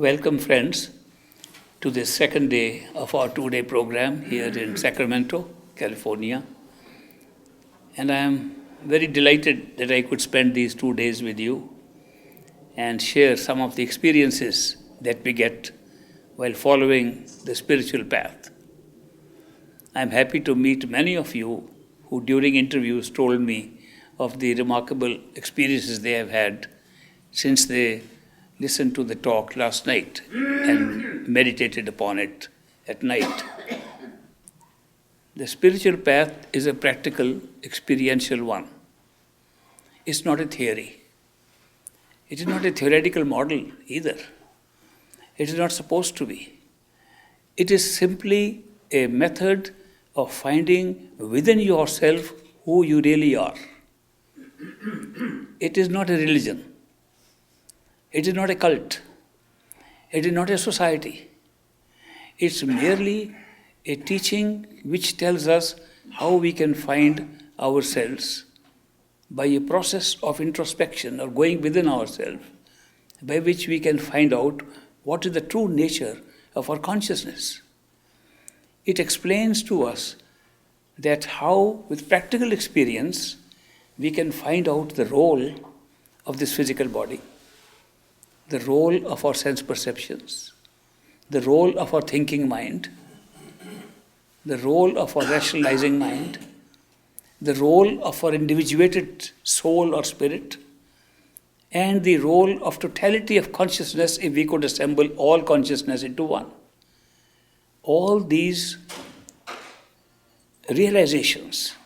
Welcome, friends, to this second day of our two-day program here in Sacramento, California. And I am very delighted that I could spend these 2 days with you and share some of the experiences that we get while following the spiritual path. I am happy to meet many of you who during interviews told me of the remarkable experiences they have had since they listened to the talk last night and meditated upon it at night. The spiritual path is a practical, experiential one. It's not a theory. It is not a theoretical model either. It is not supposed to be. It is simply a method of finding within yourself who you really are. It is not a religion. It is not a cult. It is not a society. It's merely a teaching which tells us how we can find ourselves by a process of introspection or going within ourselves, by which we can find out what is the true nature of our consciousness. It explains to us that how, with practical experience, we can find out the role of this physical body, the role of our sense perceptions, the role of our thinking mind, the role of our rationalizing mind, the role of our individuated soul or spirit, and the role of totality of consciousness if we could assemble all consciousness into one. All these realizations,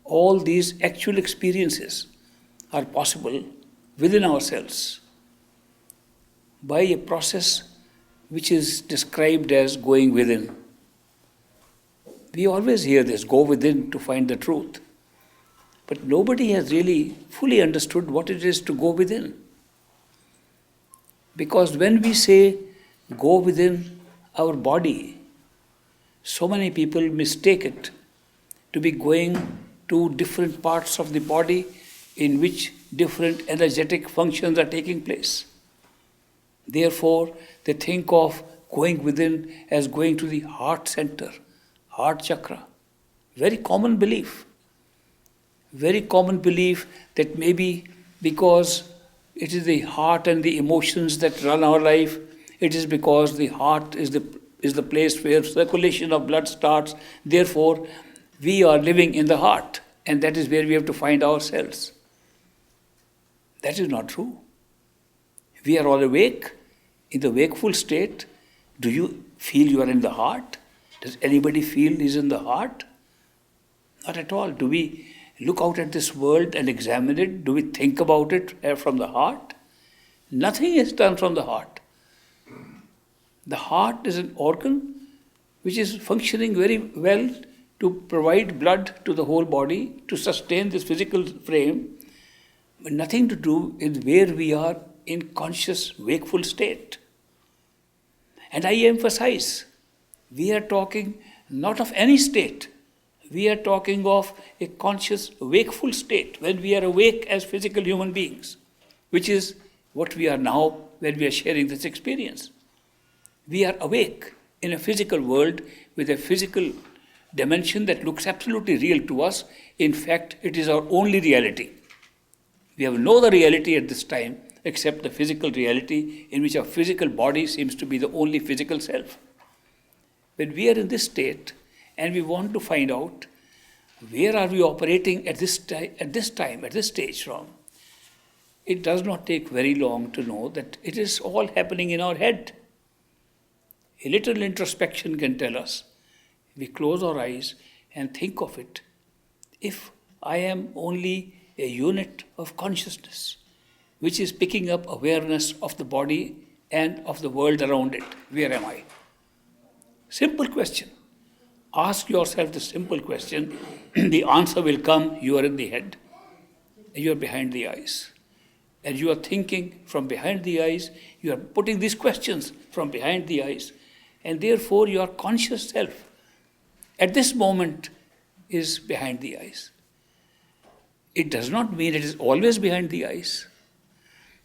all these actual experiences are possible within ourselves by a process which is described as going within. We always hear this, go within to find the truth. But nobody has really fully understood what it is to go within. Because when we say go within our body, so many people mistake it to be going to different parts of the body in which different energetic functions are taking place. Therefore, they think of going within as going to the heart center, heart chakra. Very common belief. Very common belief that maybe because it is the heart and the emotions that run our life, it is because the heart is the place where circulation of blood starts. Therefore, we are living in the heart, and that is where we have to find ourselves. That is not true. We are all awake, in the wakeful state. Do you feel you are in the heart? Does anybody feel he is in the heart? Not at all. Do we look out at this world and examine it? Do we think about it from the heart? Nothing is done from the heart. The heart is an organ which is functioning very well to provide blood to the whole body, to sustain this physical frame, but nothing to do with where we are in conscious, wakeful state. And I emphasize, we are talking not of any state. We are talking of a conscious, wakeful state, when we are awake as physical human beings, which is what we are now when we are sharing this experience. We are awake in a physical world with a physical dimension that looks absolutely real to us. In fact, it is our only reality. We have no other reality at this time except the physical reality in which our physical body seems to be the only physical self. When we are in this state and we want to find out where are we operating at this stage from, it does not take very long to know that it is all happening in our head. A little introspection can tell us, we close our eyes and think of it. If I am only a unit of consciousness, which is picking up awareness of the body and of the world around it, where am I? Simple question. Ask yourself the simple question. The answer will come. You are in the head. You are behind the eyes. And you are thinking from behind the eyes. You are putting these questions from behind the eyes. And therefore, your conscious self at this moment is behind the eyes. It does not mean it is always behind the eyes,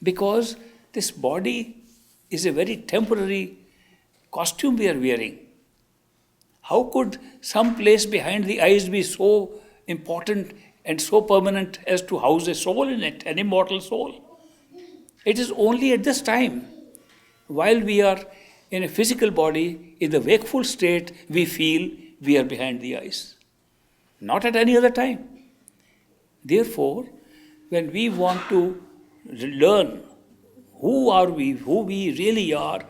because this body is a very temporary costume we are wearing. How could some place behind the eyes be so important and so permanent as to house a soul in it, an immortal soul? It is only at this time, while we are in a physical body, in the wakeful state, we feel we are behind the eyes. Not at any other time. Therefore, when we want to learn who are we, who we really are,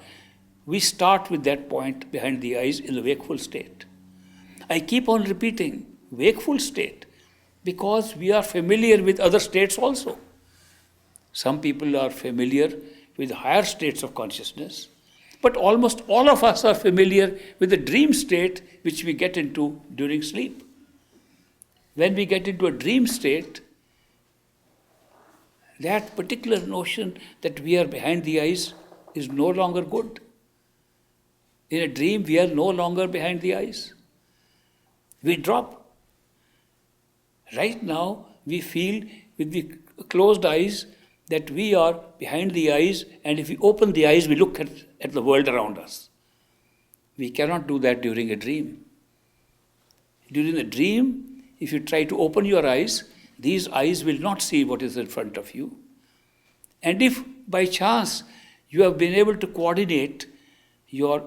we start with that point behind the eyes in the wakeful state. I keep on repeating wakeful state because we are familiar with other states also. Some people are familiar with higher states of consciousness, but almost all of us are familiar with the dream state which we get into during sleep. When we get into a dream state, that particular notion that we are behind the eyes is no longer good. In a dream, we are no longer behind the eyes. We drop. Right now, we feel with the closed eyes that we are behind the eyes, and if we open the eyes, we look at the world around us. We cannot do that during a dream. During a dream, if you try to open your eyes, these eyes will not see what is in front of you. And if by chance you have been able to coordinate your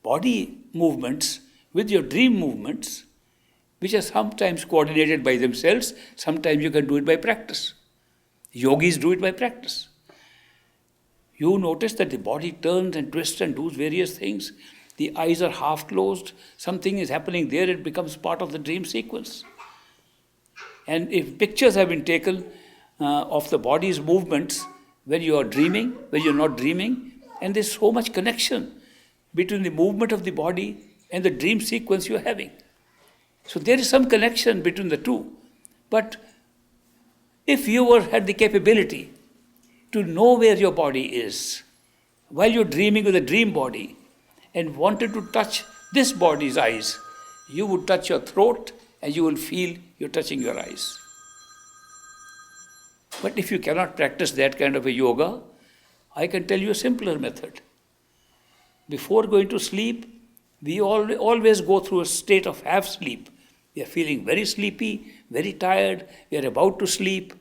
body movements with your dream movements, which are sometimes coordinated by themselves, sometimes you can do it by practice. Yogis do it by practice. You notice that the body turns and twists and does various things. The eyes are half closed. Something is happening there. It becomes part of the dream sequence. And if pictures have been taken of the body's movements when you are dreaming, when you're not dreaming, and there's so much connection between the movement of the body and the dream sequence you're having. So there is some connection between the two. But if you had the capability to know where your body is while you're dreaming with a dream body and wanted to touch this body's eyes, you would touch your throat and you will feel you're touching your eyes. But if you cannot practice that kind of a yoga, I can tell you a simpler method. Before going to sleep, we always go through a state of half sleep. We are feeling very sleepy, very tired, we are about to sleep.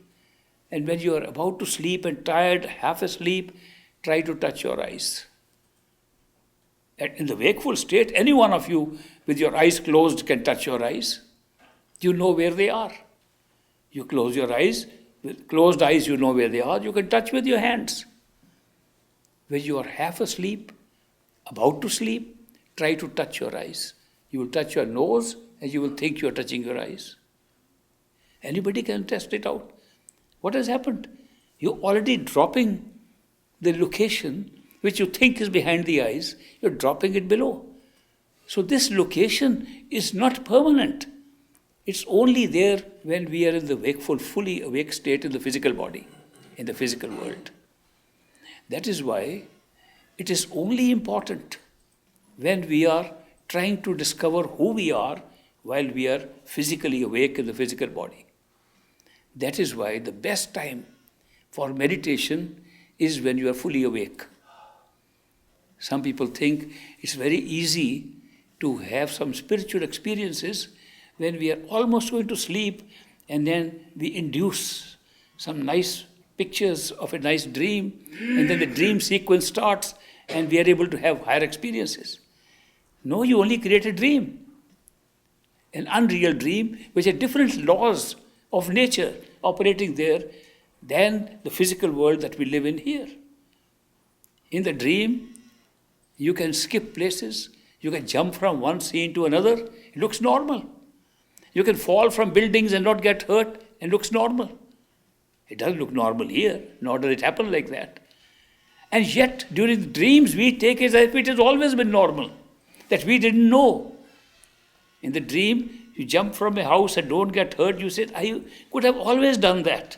And when you are about to sleep and tired, half asleep, try to touch your eyes. In the wakeful state, any one of you with your eyes closed can touch your eyes. You know where they are. You close your eyes, with closed eyes you know where they are, you can touch with your hands. When you are half asleep, about to sleep, try to touch your eyes. You will touch your nose and you will think you are touching your eyes. Anybody can test it out. What has happened? You're already dropping the location which you think is behind the eyes, you're dropping it below. So this location is not permanent. It's only there when we are in the wakeful, fully awake state in the physical body, in the physical world. That is why it is only important when we are trying to discover who we are while we are physically awake in the physical body. That is why the best time for meditation is when you are fully awake. Some people think it's very easy to have some spiritual experiences when we are almost going to sleep and then we induce some nice pictures of a nice dream and then the dream sequence starts and we are able to have higher experiences. No, you only create a dream, an unreal dream which has different laws of nature operating there than the physical world that we live in here. In the dream, you can skip places, you can jump from one scene to another, it looks normal. You can fall from buildings and not get hurt, and looks normal. It doesn't look normal here, nor does it happen like that. And yet, during the dreams, we take it as if it has always been normal, that we didn't know. In the dream, you jump from a house and don't get hurt, you said, I could have always done that.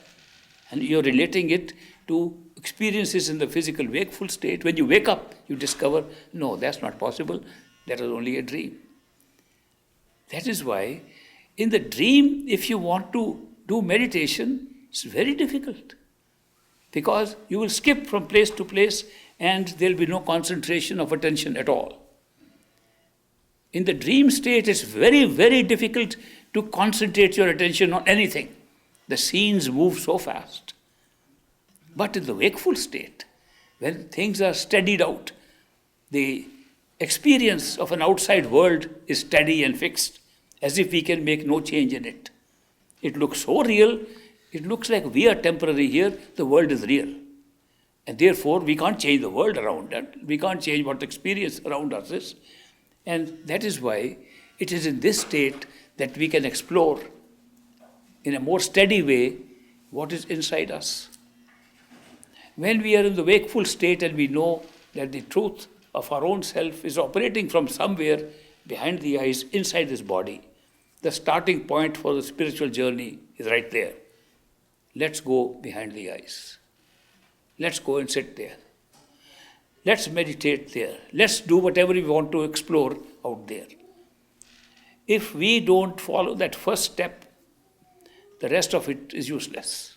And you're relating it to experiences in the physical wakeful state. When you wake up, you discover, no, that's not possible. That was only a dream. That is why in the dream, if you want to do meditation, it's very difficult because you will skip from place to place and there will be no concentration of attention at all. In the dream state, it's very, very difficult to concentrate your attention on anything. The scenes move so fast. But in the wakeful state, when things are steadied out, the experience of an outside world is steady and fixed, as if we can make no change in it. It looks so real, it looks like we are temporary here, the world is real. And therefore, we can't change the world around us. We can't change what the experience around us is. And that is why it is in this state that we can explore in a more steady way what is inside us. When we are in the wakeful state and we know that the truth of our own self is operating from somewhere behind the eyes, inside this body, the starting point for the spiritual journey is right there. Let's go behind the eyes. Let's go and sit there. Let's meditate there. Let's do whatever we want to explore out there. If we don't follow that first step, the rest of it is useless.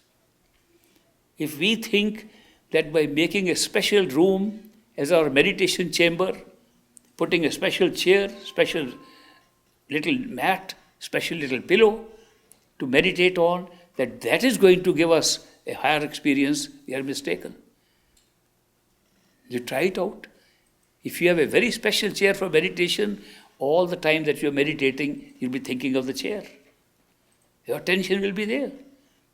If we think that by making a special room as our meditation chamber, putting a special chair, special little mat, special little pillow to meditate on, that is going to give us a higher experience, we are mistaken. You try it out. If you have a very special chair for meditation, all the time that you are meditating, you'll be thinking of the chair. Your attention will be there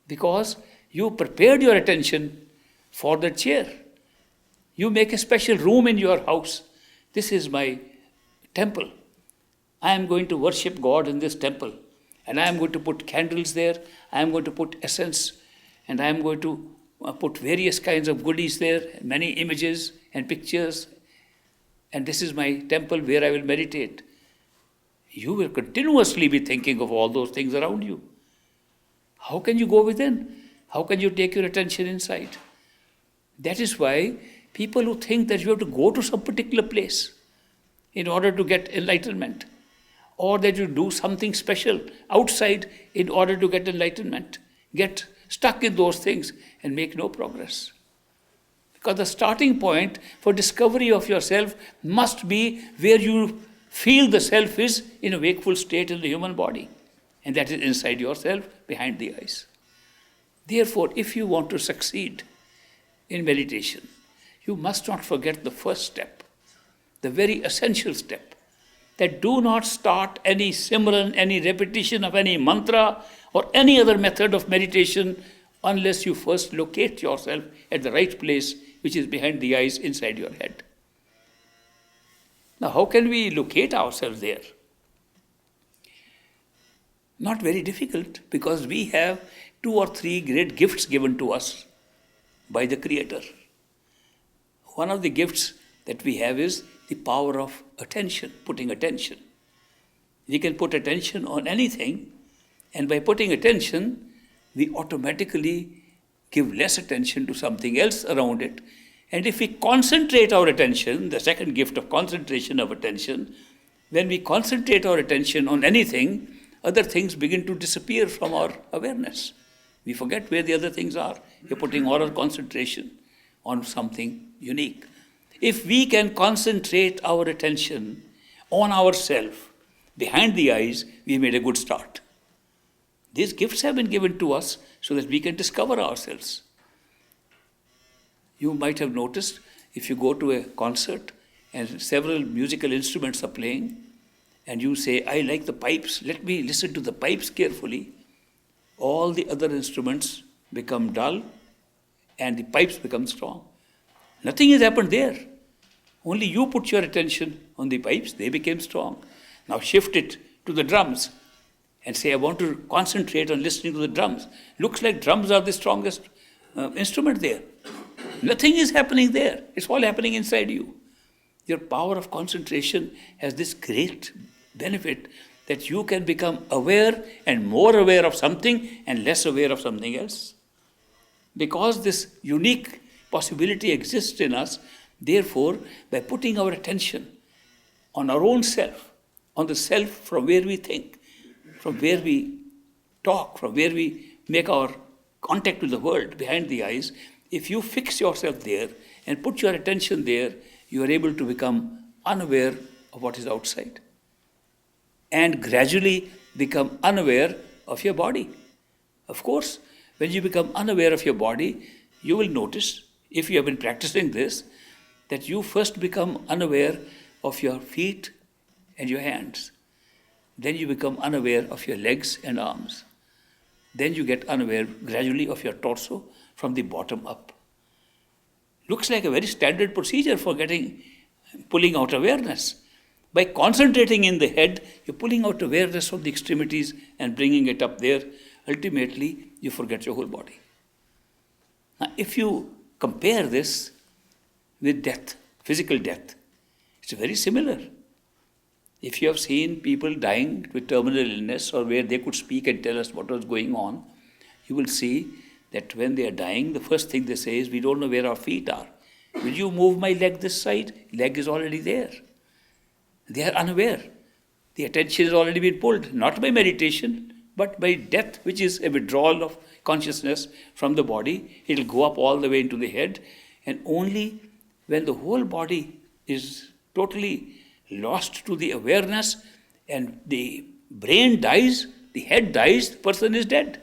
because you prepared your attention for the chair. You make a special room in your house. This is my temple. I am going to worship God in this temple. And I am going to put candles there. I am going to put essence. And I am going to put various kinds of goodies there, many images and pictures. And this is my temple where I will meditate. You will continuously be thinking of all those things around you. How can you go within? How can you take your attention inside? That is why people who think that you have to go to some particular place in order to get enlightenment, or that you do something special outside in order to get enlightenment, get stuck in those things and make no progress. Because the starting point for discovery of yourself must be where you feel the self is in a wakeful state in the human body. And that is inside yourself, behind the eyes. Therefore, if you want to succeed in meditation, you must not forget the first step, the very essential step, that do not start any simran, any repetition of any mantra or any other method of meditation unless you first locate yourself at the right place, which is behind the eyes, inside your head. Now, how can we locate ourselves there? Not very difficult, because we have 2 or 3 great gifts given to us by the Creator. One of the gifts that we have is the power of attention, putting attention. We can put attention on anything, and by putting attention, we automatically give less attention to something else around it. And if we concentrate our attention, the second gift of concentration of attention, when we concentrate our attention on anything, other things begin to disappear from our awareness. We forget where the other things are. We're putting all our concentration on something unique. If we can concentrate our attention on ourselves, behind the eyes, we made a good start. These gifts have been given to us so that we can discover ourselves. You might have noticed, if you go to a concert and several musical instruments are playing, and you say, I like the pipes, let me listen to the pipes carefully, all the other instruments become dull and the pipes become strong. Nothing has happened there. Only you put your attention on the pipes, they became strong. Now shift it to the drums and say, I want to concentrate on listening to the drums. Looks like drums are the strongest instrument there. Nothing is happening there. It's all happening inside you. Your power of concentration has this great benefit that you can become aware and more aware of something and less aware of something else. Because this unique possibility exists in us, therefore, by putting our attention on our own self, on the self from where we think, from where we talk, from where we make our contact with the world behind the eyes, if you fix yourself there and put your attention there, you are able to become unaware of what is outside and gradually become unaware of your body. Of course, when you become unaware of your body, you will notice, if you have been practicing this, that you first become unaware of your feet and your hands. Then you become unaware of your legs and arms. Then you get unaware gradually of your torso from the bottom up. Looks like a very standard procedure for pulling out awareness. By concentrating in the head, you're pulling out awareness from the extremities and bringing it up there. Ultimately, you forget your whole body. Now, if you compare this with death, physical death, it's very similar. If you have seen people dying with terminal illness or where they could speak and tell us what was going on, you will see that when they are dying, the first thing they say is, we don't know where our feet are. Will you move my leg this side? Leg is already there. They are unaware. The attention has already been pulled, not by meditation, but by death, which is a withdrawal of consciousness from the body. It will go up all the way into the head, and only when the whole body is totally lost to the awareness and the brain dies, the head dies, the person is dead.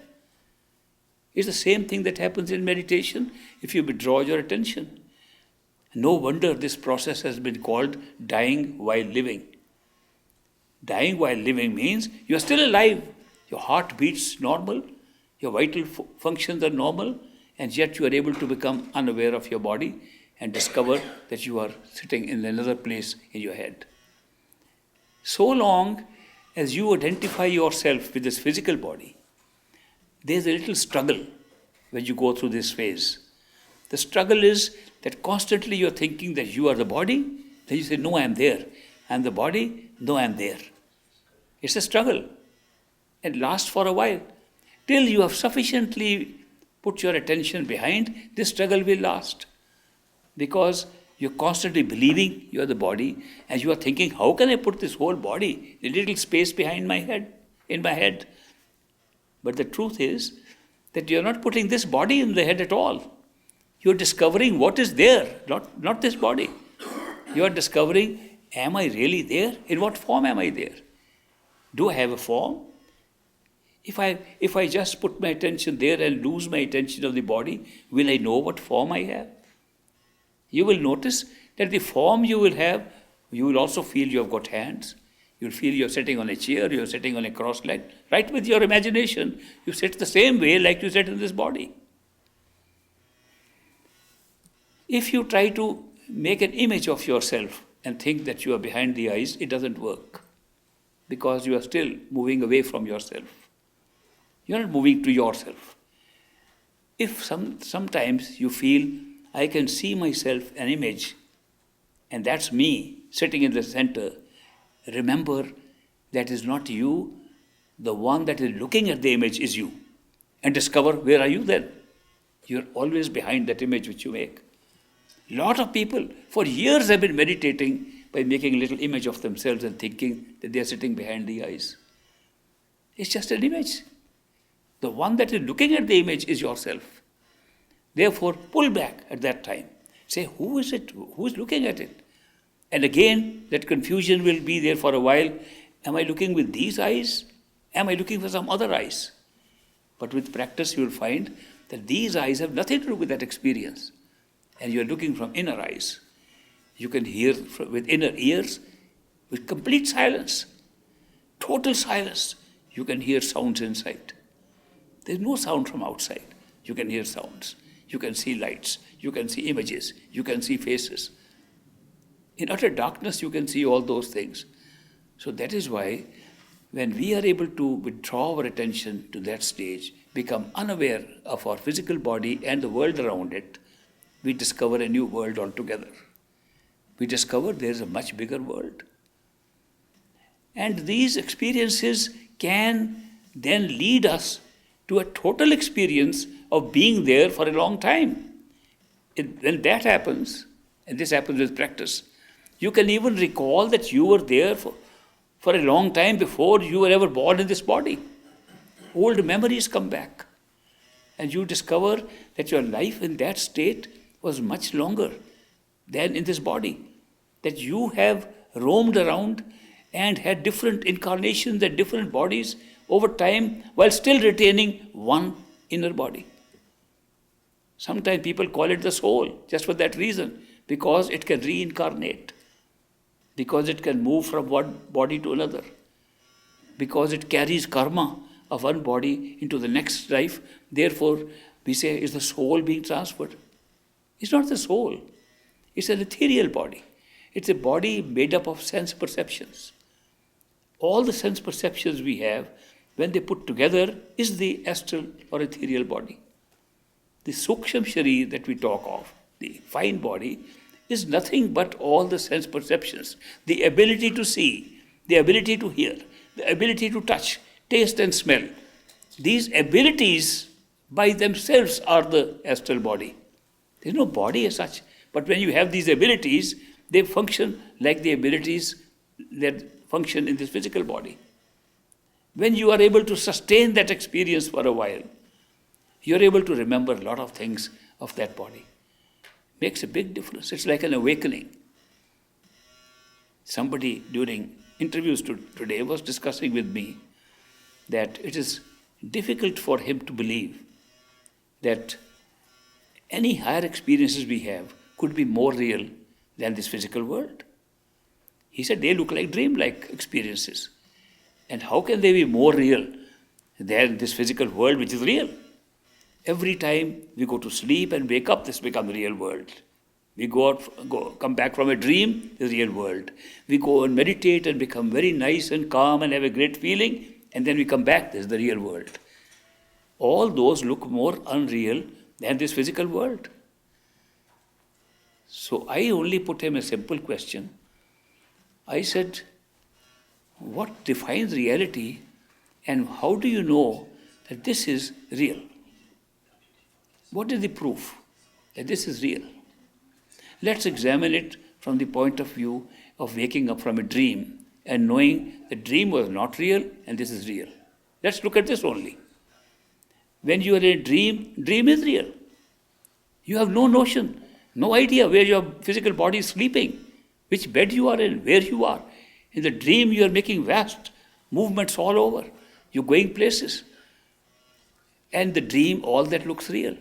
It's the same thing that happens in meditation if you withdraw your attention. No wonder this process has been called dying while living. Dying while living means you are still alive. Your heart beats normal, your vital functions are normal, and yet you are able to become unaware of your body and discover that you are sitting in another place in your head. So long as you identify yourself with this physical body, there's a little struggle when you go through this phase. The struggle is that constantly you're thinking that you are the body, then you say, no, I am there. I am the body, no, I am there. It's a struggle. It lasts for a while. Till you have sufficiently put your attention behind, this struggle will last. Because you're constantly believing you are the body, and you are thinking, how can I put this whole body in a little space behind my head, in my head? But the truth is that you're not putting this body in the head at all. You're discovering what is there, not this body. You are discovering, am I really there? In what form am I there? Do I have a form? If I just put my attention there and lose my attention of the body, will I know what form I have? You will notice that the form you will have, you will also feel you have got hands. You'll feel you're sitting on a chair, you're sitting on a cross leg. Right with your imagination, you sit the same way like you sit in this body. If you try to make an image of yourself and think that you are behind the eyes, it doesn't work. Because you are still moving away from yourself. You're not moving to yourself. If sometimes you feel, I can see myself an image, and that's me sitting in the center, remember that is not you. The one that is looking at the image is you. And discover, where are you then? You're always behind that image which you make. A lot of people for years have been meditating by making a little image of themselves and thinking that they are sitting behind the eyes. It's just an image. The one that is looking at the image is yourself. Therefore, pull back at that time. Say, who is it? Who is looking at it? And again, that confusion will be there for a while. Am I looking with these eyes? Am I looking for some other eyes? But with practice, you will find that these eyes have nothing to do with that experience. And you are looking from inner eyes. You can hear with inner ears, with complete silence, total silence. You can hear sounds inside. There is no sound from outside. You can hear sounds. You can see lights. You can see images. You can see faces. In utter darkness, you can see all those things. So that is why when we are able to withdraw our attention to that stage, become unaware of our physical body and the world around it, we discover a new world altogether. We discover there is a much bigger world. And these experiences can then lead us to a total experience of being there for a long time. When that happens, and this happens with practice, you can even recall that you were there for a long time before you were ever born in this body. Old memories come back. and you discover that your life in that state was much longer than in this body. That you have roamed around and had different incarnations and different bodies over time while still retaining one inner body. Sometimes people call it the soul just for that reason, because it can reincarnate, because it can move from one body to another, because it carries karma of one body into the next life. Therefore, we say, is the soul being transferred? It's not the soul. It's an ethereal body. It's a body made up of sense perceptions. All the sense perceptions we have, when they put together, is the astral or ethereal body. The Suksham Sharir that we talk of, the fine body, is nothing but all the sense perceptions. The ability to see, the ability to hear, the ability to touch, taste and smell. These abilities by themselves are the astral body. There is no body as such. But when you have these abilities, they function like the abilities that function in this physical body. When you are able to sustain that experience for a while, you are able to remember a lot of things of that body. Makes a big difference. It's like an awakening. Somebody during interviews today was discussing with me that it is difficult for him to believe that any higher experiences we have could be more real than this physical world. He said they look like dream-like experiences. And how can they be more real than this physical world which is real? Every time we go to sleep and wake up, this becomes the real world. We come back from a dream, the real world. We go and meditate and become very nice and calm and have a great feeling, and then we come back, this is the real world. All those look more unreal than this physical world. So I only put him a simple question. I said, what defines reality and how do you know that this is real? What is the proof that this is real? Let's examine it from the point of view of waking up from a dream and knowing the dream was not real and this is real. Let's look at this only. When you are in a dream, dream is real. You have no notion, no idea where your physical body is sleeping, which bed you are in, where you are. In the dream, you are making vast movements all over. You're going places. And the dream, all that looks real.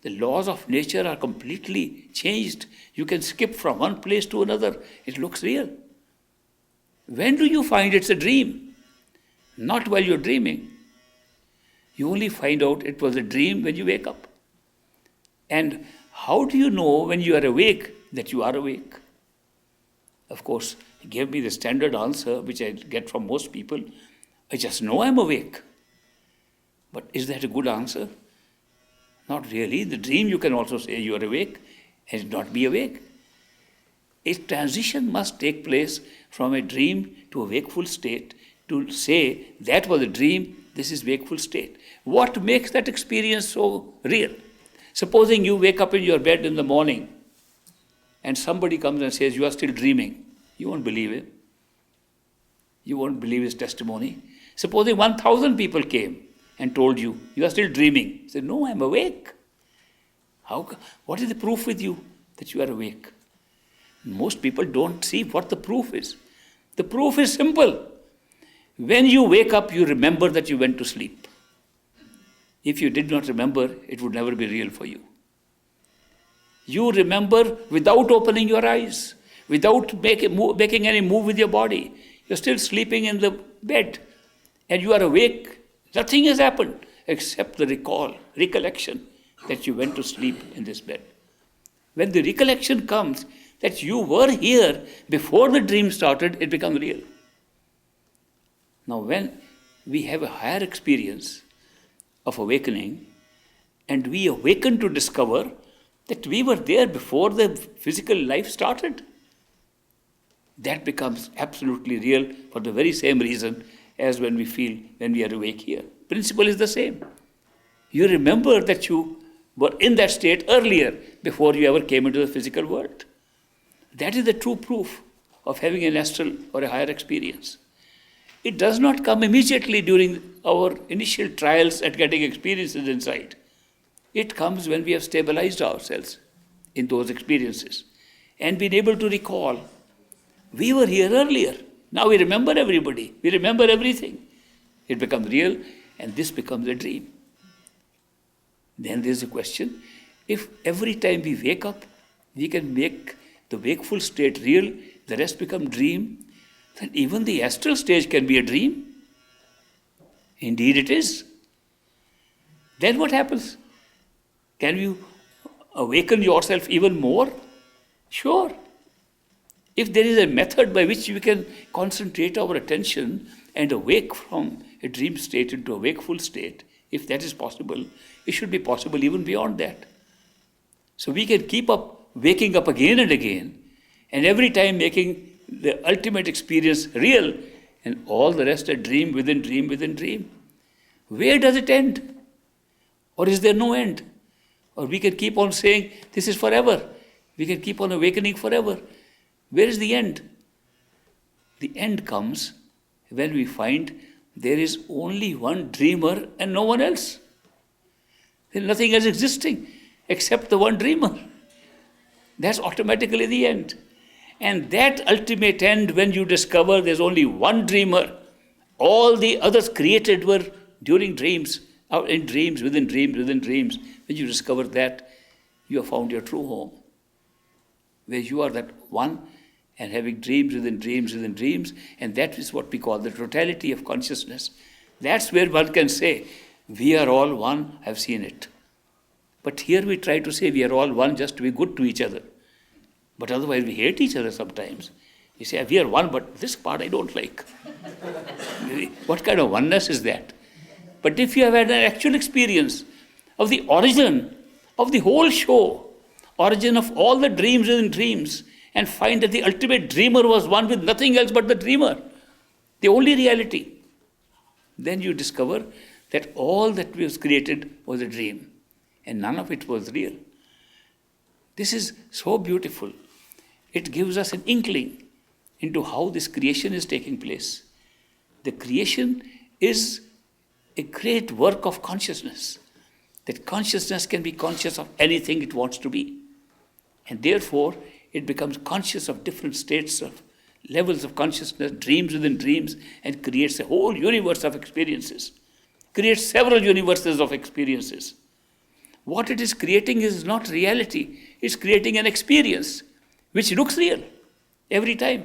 The laws of nature are completely changed. You can skip from one place to another. It looks real. When do you find it's a dream? Not while you're dreaming. You only find out it was a dream when you wake up. And how do you know when you are awake that you are awake? Of course, he gave me the standard answer, which I get from most people. I just know I'm awake. But is that a good answer? Not really. The dream you can also say you are awake and not be awake. A transition must take place from a dream to a wakeful state to say that was a dream, this is wakeful state. What makes that experience so real? Supposing you wake up in your bed in the morning and somebody comes and says you are still dreaming. You won't believe it. You won't believe his testimony. Supposing 1,000 people came and told you, you are still dreaming. You say, no, I'm awake. What is the proof with you that you are awake? Most people don't see what the proof is. The proof is simple. When you wake up, you remember that you went to sleep. If you did not remember, it would never be real for you. You remember without opening your eyes, without making any move with your body. You're still sleeping in the bed and you are awake. Nothing has happened except the recollection that you went to sleep in this bed. When the recollection comes that you were here before the dream started, it becomes real. Now when we have a higher experience of awakening and we awaken to discover that we were there before the physical life started, that becomes absolutely real for the very same reason as when we feel when we are awake here. Principle is the same. You remember that you were in that state earlier before you ever came into the physical world. That is the true proof of having an astral or a higher experience. It does not come immediately during our initial trials at getting experiences inside. It comes when we have stabilized ourselves in those experiences and been able to recall, we were here earlier. Now we remember everybody. We remember everything. It becomes real, and this becomes a dream. Then there's a question, if every time we wake up, we can make the wakeful state real, the rest become dream, then even the astral stage can be a dream. Indeed it is. Then what happens? Can you awaken yourself even more? Sure. If there is a method by which we can concentrate our attention and awake from a dream state into a wakeful state, if that is possible, it should be possible even beyond that. So we can keep up waking up again and again, and every time making the ultimate experience real, and all the rest a dream within dream within dream. Where does it end? Or is there no end? Or we can keep on saying, this is forever. We can keep on awakening forever. Where is the end? The end comes when we find there is only one dreamer and no one else. There is nothing else existing except the one dreamer. That's automatically the end. And that ultimate end, when you discover there's only one dreamer, all the others created were during dreams, in dreams, within dreams, within dreams. When you discover that, you have found your true home, where you are that one and having dreams within dreams within dreams, and that is what we call the totality of consciousness. That's where one can say, we are all one, I've seen it. But here we try to say we are all one just to be good to each other. But otherwise we hate each other sometimes. You say, we are one, but this part I don't like. What kind of oneness is that? But if you have had an actual experience of the origin of the whole show, origin of all the dreams within dreams, and find that the ultimate dreamer was one with nothing else but the dreamer, the only reality, then you discover that all that was created was a dream, and none of it was real. This is so beautiful. It gives us an inkling into how this creation is taking place. The creation is a great work of consciousness, that consciousness can be conscious of anything it wants to be. And therefore, it becomes conscious of different states of levels of consciousness, dreams within dreams, and creates a whole universe of experiences, creates several universes of experiences. What it is creating is not reality. It's creating an experience which looks real every time,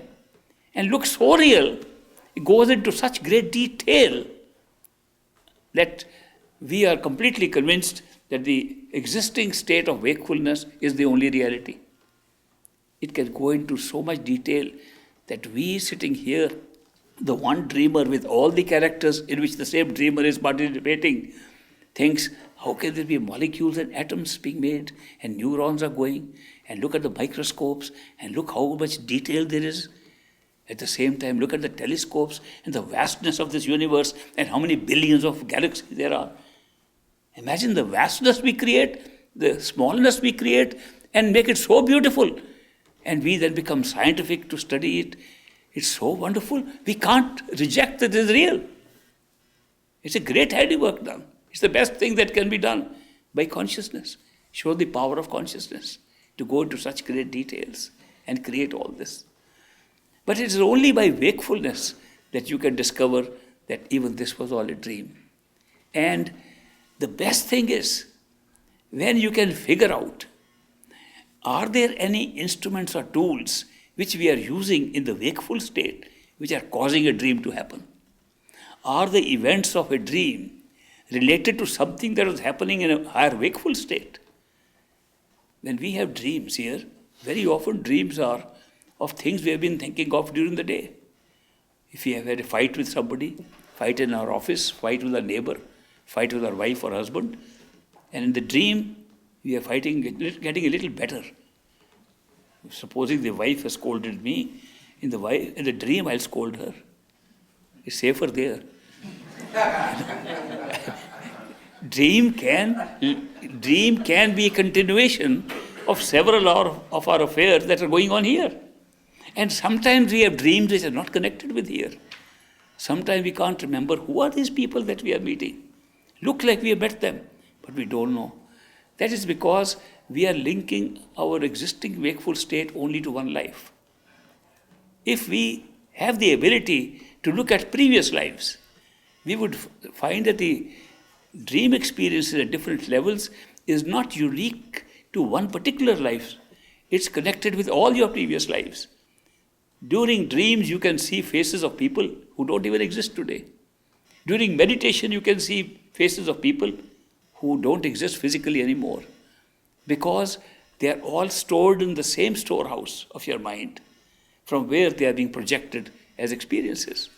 and looks so real, it goes into such great detail that we are completely convinced that the existing state of wakefulness is the only reality. It can go into so much detail that we sitting here, the one dreamer with all the characters in which the same dreamer is participating, thinks, how can there be molecules and atoms being made and neurons are going, and look at the microscopes and look how much detail there is. At the same time, look at the telescopes and the vastness of this universe and how many billions of galaxies there are. Imagine the vastness we create, the smallness we create, and make it so beautiful. And we then become scientific to study it. It's so wonderful. We can't reject that it is real. It's a great handiwork done. It's the best thing that can be done by consciousness. Show the power of consciousness to go into such great details and create all this. But it is only by wakefulness that you can discover that even this was all a dream. And the best thing is when you can figure out, are there any instruments or tools which we are using in the wakeful state which are causing a dream to happen? Are the events of a dream related to something that was happening in a higher wakeful state? When we have dreams here, very often dreams are of things we have been thinking of during the day. If we have had a fight with somebody, fight in our office, fight with our neighbor, fight with our wife or husband, and in the dream, we are fighting, getting a little better. Supposing the wife has scolded me, in the dream I'll scold her. It's safer there. Dream can be a continuation of several of our affairs that are going on here. And sometimes we have dreams which are not connected with here. Sometimes we can't remember who are these people that we are meeting. Look like we have met them, but we don't know. That is because we are linking our existing wakeful state only to one life. If we have the ability to look at previous lives, we would find that the dream experiences at different levels is not unique to one particular life. It's connected with all your previous lives. During dreams, you can see faces of people who don't even exist today. During meditation, you can see faces of people who don't exist physically anymore, because they are all stored in the same storehouse of your mind, from where they are being projected as experiences.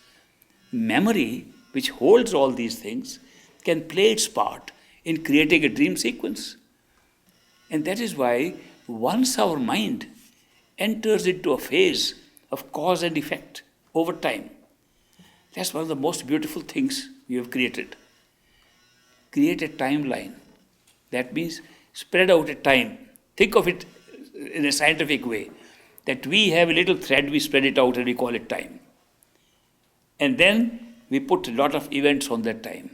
Memory, which holds all these things, can play its part in creating a dream sequence. And that is why once our mind enters into a phase of cause and effect over time, that's one of the most beautiful things we have created. Create a timeline. That means spread out a time. Think of it in a scientific way, that we have a little thread, we spread it out and we call it time. And then we put a lot of events on that time,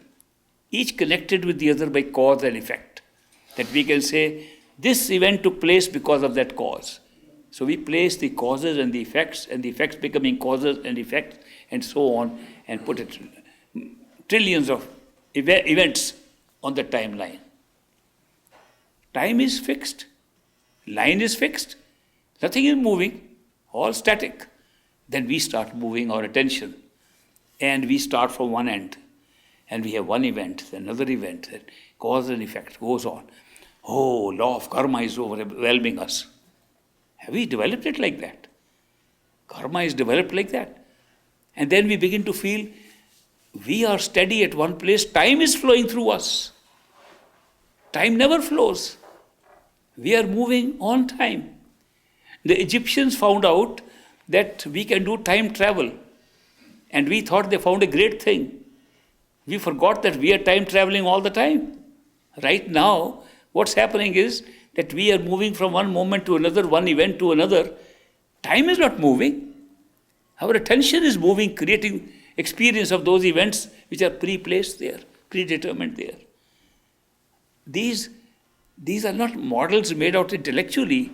each connected with the other by cause and effect. That we can say, this event took place because of that cause. So we place the causes and the effects becoming causes and effects, and so on, and put it trillions of events on the timeline. Time is fixed, line is fixed, nothing is moving, all static. Then we start moving our attention, and we start from one end, and we have one event, another event, and cause and effect goes on. Oh, law of karma is overwhelming us. Have we developed it like that? Karma is developed like that. And then we begin to feel we are steady at one place, time is flowing through us. Time never flows. We are moving on time. The Egyptians found out that we can do time travel, and we thought they found a great thing. We forgot that we are time traveling all the time. Right now, what's happening is that we are moving from one moment to another, one event to another. Time is not moving. Our attention is moving, creating experience of those events which are pre-placed there, predetermined there. These are not models made out intellectually.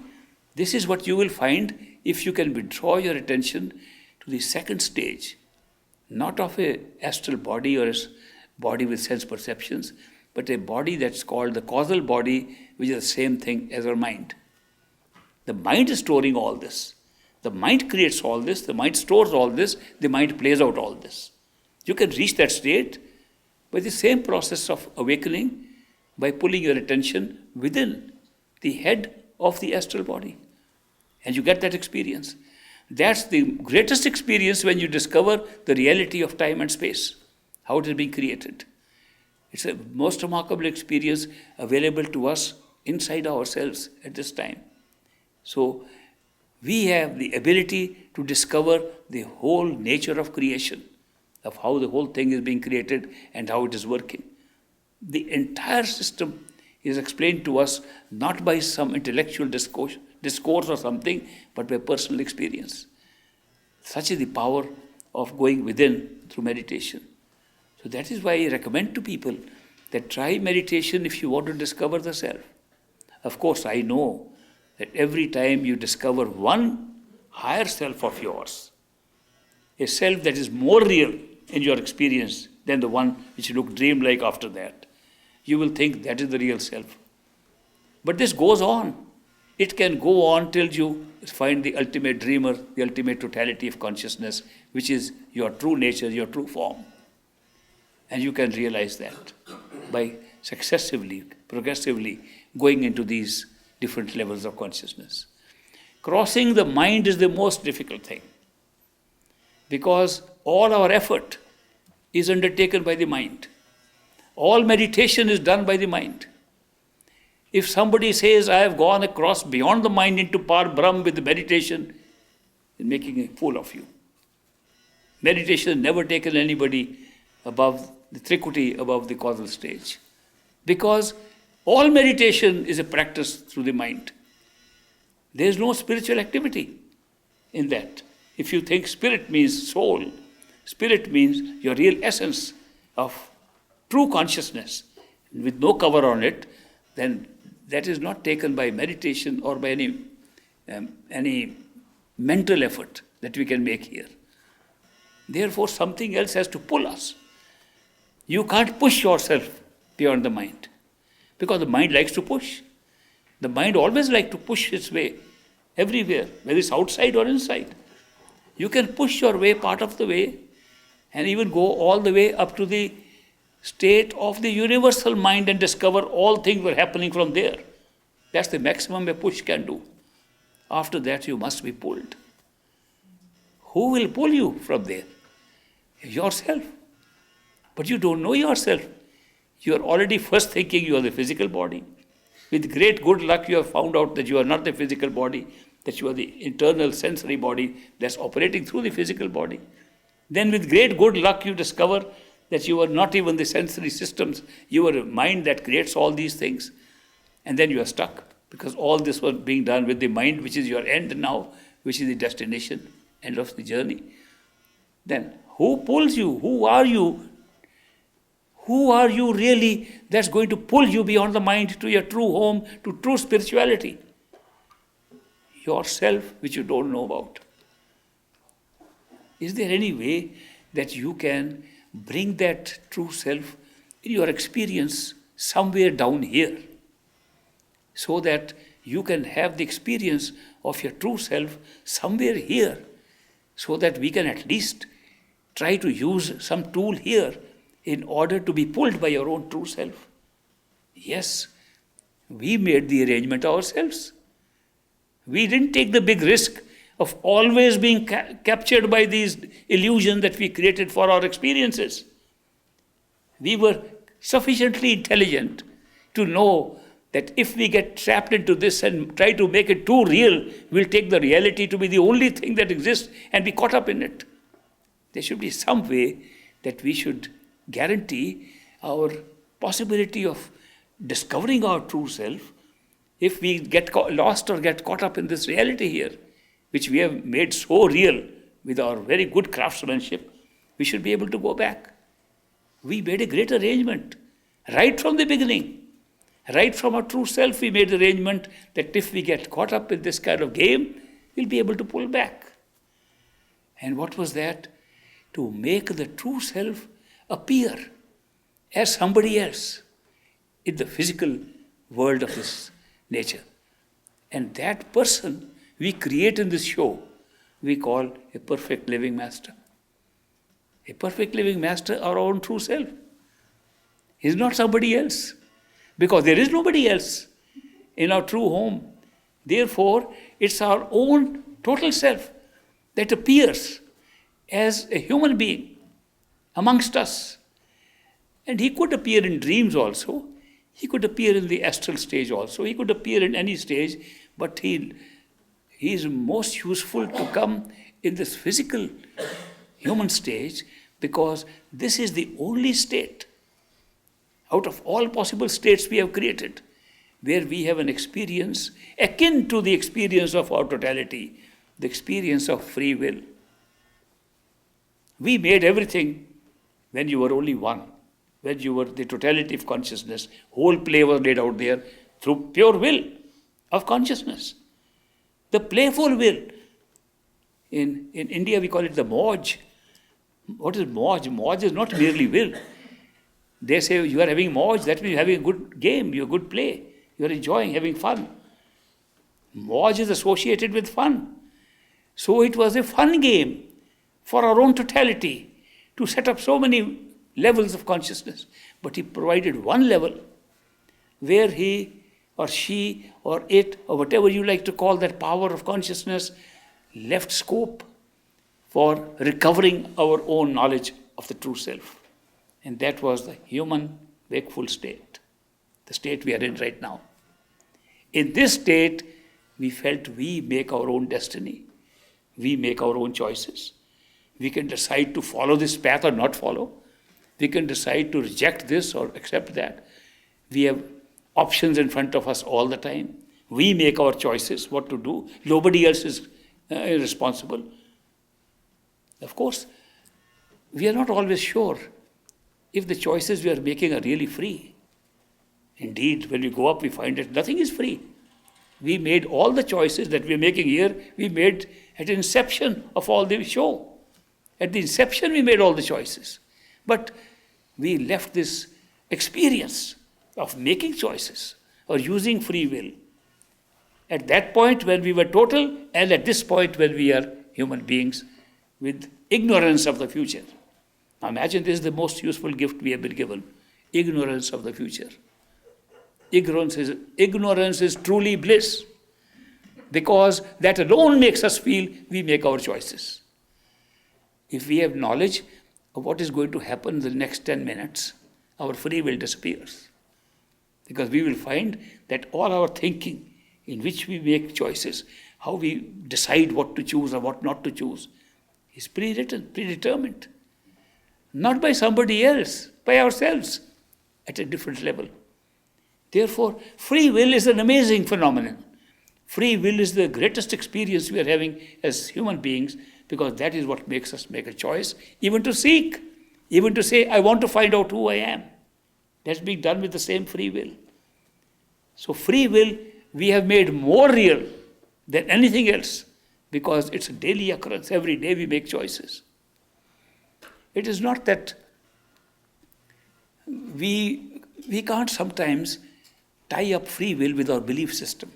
This is what you will find if you can withdraw your attention to the second stage, not of a astral body or a body with sense perceptions, but a body that's called the causal body, which is the same thing as our mind. The mind is storing all this. The mind creates all this, the mind stores all this, the mind plays out all this. You can reach that state by the same process of awakening, by pulling your attention within the head of the astral body. And you get that experience. That's the greatest experience when you discover the reality of time and space, how it is being created. It's a most remarkable experience available to us inside ourselves at this time. So we have the ability to discover the whole nature of creation, of how the whole thing is being created and how it is working. The entire system is explained to us not by some intellectual discourse or something, but by personal experience. Such is the power of going within through meditation. So that is why I recommend to people that try meditation if you want to discover the self. Of course, I know that every time you discover one higher self of yours, a self that is more real in your experience than the one which looked dreamlike after that, you will think that is the real self. But this goes on. It can go on till you find the ultimate dreamer, the ultimate totality of consciousness, which is your true nature, your true form. And you can realize that by successively, progressively going into these different levels of consciousness. Crossing the mind is the most difficult thing, because all our effort is undertaken by the mind. All meditation is done by the mind. If somebody says, I have gone across beyond the mind into Par Brahm with the meditation, is making a fool of you. Meditation has never taken anybody above the Trikuti, above the causal stage. Because all meditation is a practice through the mind. There is no spiritual activity in that. If you think spirit means soul, spirit means your real essence of true consciousness, with no cover on it, then that is not taken by meditation or by any mental effort that we can make here. Therefore, something else has to pull us. You can't push yourself beyond the mind, because the mind likes to push. The mind always likes to push its way everywhere, whether it's outside or inside. You can push your way part of the way and even go all the way up to the state of the universal mind and discover all things were happening from there. That's the maximum a push can do. After that, you must be pulled. Who will pull you from there? Yourself. But you don't know yourself. You are already first thinking you are the physical body. With great good luck, you have found out that you are not the physical body, that you are the internal sensory body that's operating through the physical body. Then with great good luck, you discover that you are not even the sensory systems. You are a mind that creates all these things. And then you are stuck, because all this was being done with the mind, which is your end now, which is the destination, end of the journey. Then who pulls you? Who are you? Who are you really that's going to pull you beyond the mind to your true home, to true spirituality? Yourself, which you don't know about. Is there any way that you can bring that true self in your experience somewhere down here, so that you can have the experience of your true self somewhere here, so that we can at least try to use some tool here in order to be pulled by your own true self? Yes, we made the arrangement ourselves. We didn't take the big risk of always being captured by these illusions that we created for our experiences. We were sufficiently intelligent to know that if we get trapped into this and try to make it too real, we'll take the reality to be the only thing that exists and be caught up in it. There should be some way that we should guarantee our possibility of discovering our true self. If we get lost or get caught up in this reality here, which we have made so real with our very good craftsmanship, we should be able to go back. We made a great arrangement right from the beginning. Right from our true self, we made the arrangement that if we get caught up in this kind of game, we'll be able to pull back. And what was that? To make the true self appear as somebody else in the physical world of this nature. And that person we create in this show, we call a perfect living master. A perfect living master, our own true self. He's not somebody else, because there is nobody else in our true home. Therefore, it's our own total self that appears as a human being amongst us. And he could appear in dreams also. He could appear in the astral stage also. He could appear in any stage, but he is most useful to come in this physical human stage, because this is the only state out of all possible states we have created where we have an experience akin to the experience of our totality, the experience of free will. We made everything when you were only one, when you were the totality of consciousness. Whole play was laid out there through pure will of consciousness. The playful will. In India we call it the moj. What is moj? Moj is not merely will. They say you are having moj, that means you are having a good game, you are good play, you are enjoying, having fun. Moj is associated with fun. So it was a fun game for our own totality to set up so many levels of consciousness. But he provided one level where he or she or it or whatever you like to call that power of consciousness left scope for recovering our own knowledge of the true self. And that was the human wakeful state, the state we are in right now. In this state, we felt we make our own destiny. We make our own choices. We can decide to follow this path or not follow. We can decide to reject this or accept that. We have options in front of us all the time. We make our choices, what to do. Nobody else is responsible. Of course, we are not always sure if the choices we are making are really free. Indeed, when we go up, we find that nothing is free. We made all the choices that we are making here, we made at the inception of all the show. At the inception, we made all the choices. But we left this experience of making choices or using free will at that point when we were total, and at this point when we are human beings with ignorance of the future. Now imagine this is the most useful gift we have been given, ignorance of the future. Ignorance is truly bliss, because that alone makes us feel we make our choices. If we have knowledge of what is going to happen in the next 10 minutes, our free will disappears. Because we will find that all our thinking in which we make choices, how we decide what to choose or what not to choose, is pre-written, predetermined. Not by somebody else, by ourselves, at a different level. Therefore, free will is an amazing phenomenon. Free will is the greatest experience we are having as human beings, because that is what makes us make a choice, even to seek, even to say, I want to find out who I am. That's being done with the same free will. So free will, we have made more real than anything else, because it's a daily occurrence. Every day we make choices. It is not that we can't sometimes tie up free will with our belief system.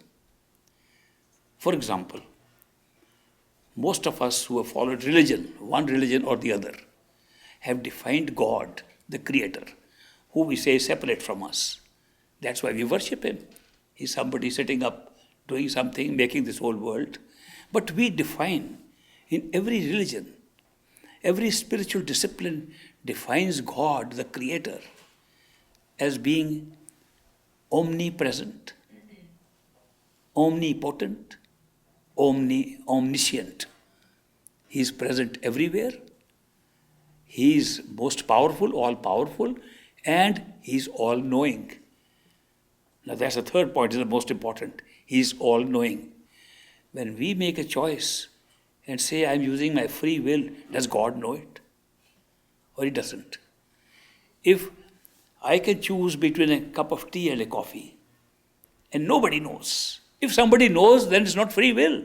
For example, most of us who have followed religion, one religion or the other, have defined God, the Creator, who we say is separate from us. That's why we worship Him. He's somebody sitting up, doing something, making this whole world. But we define, in every religion, every spiritual discipline defines God, the Creator, as being omnipresent, omnipotent, omniscient. He is present everywhere. He is most powerful, all-powerful, and He is all-knowing. Now that's the third point, is the most important. He is all-knowing. When we make a choice and say, I'm using my free will, does God know it? Or He doesn't? If I can choose between a cup of tea and a coffee, and nobody knows. If somebody knows, then it's not free will.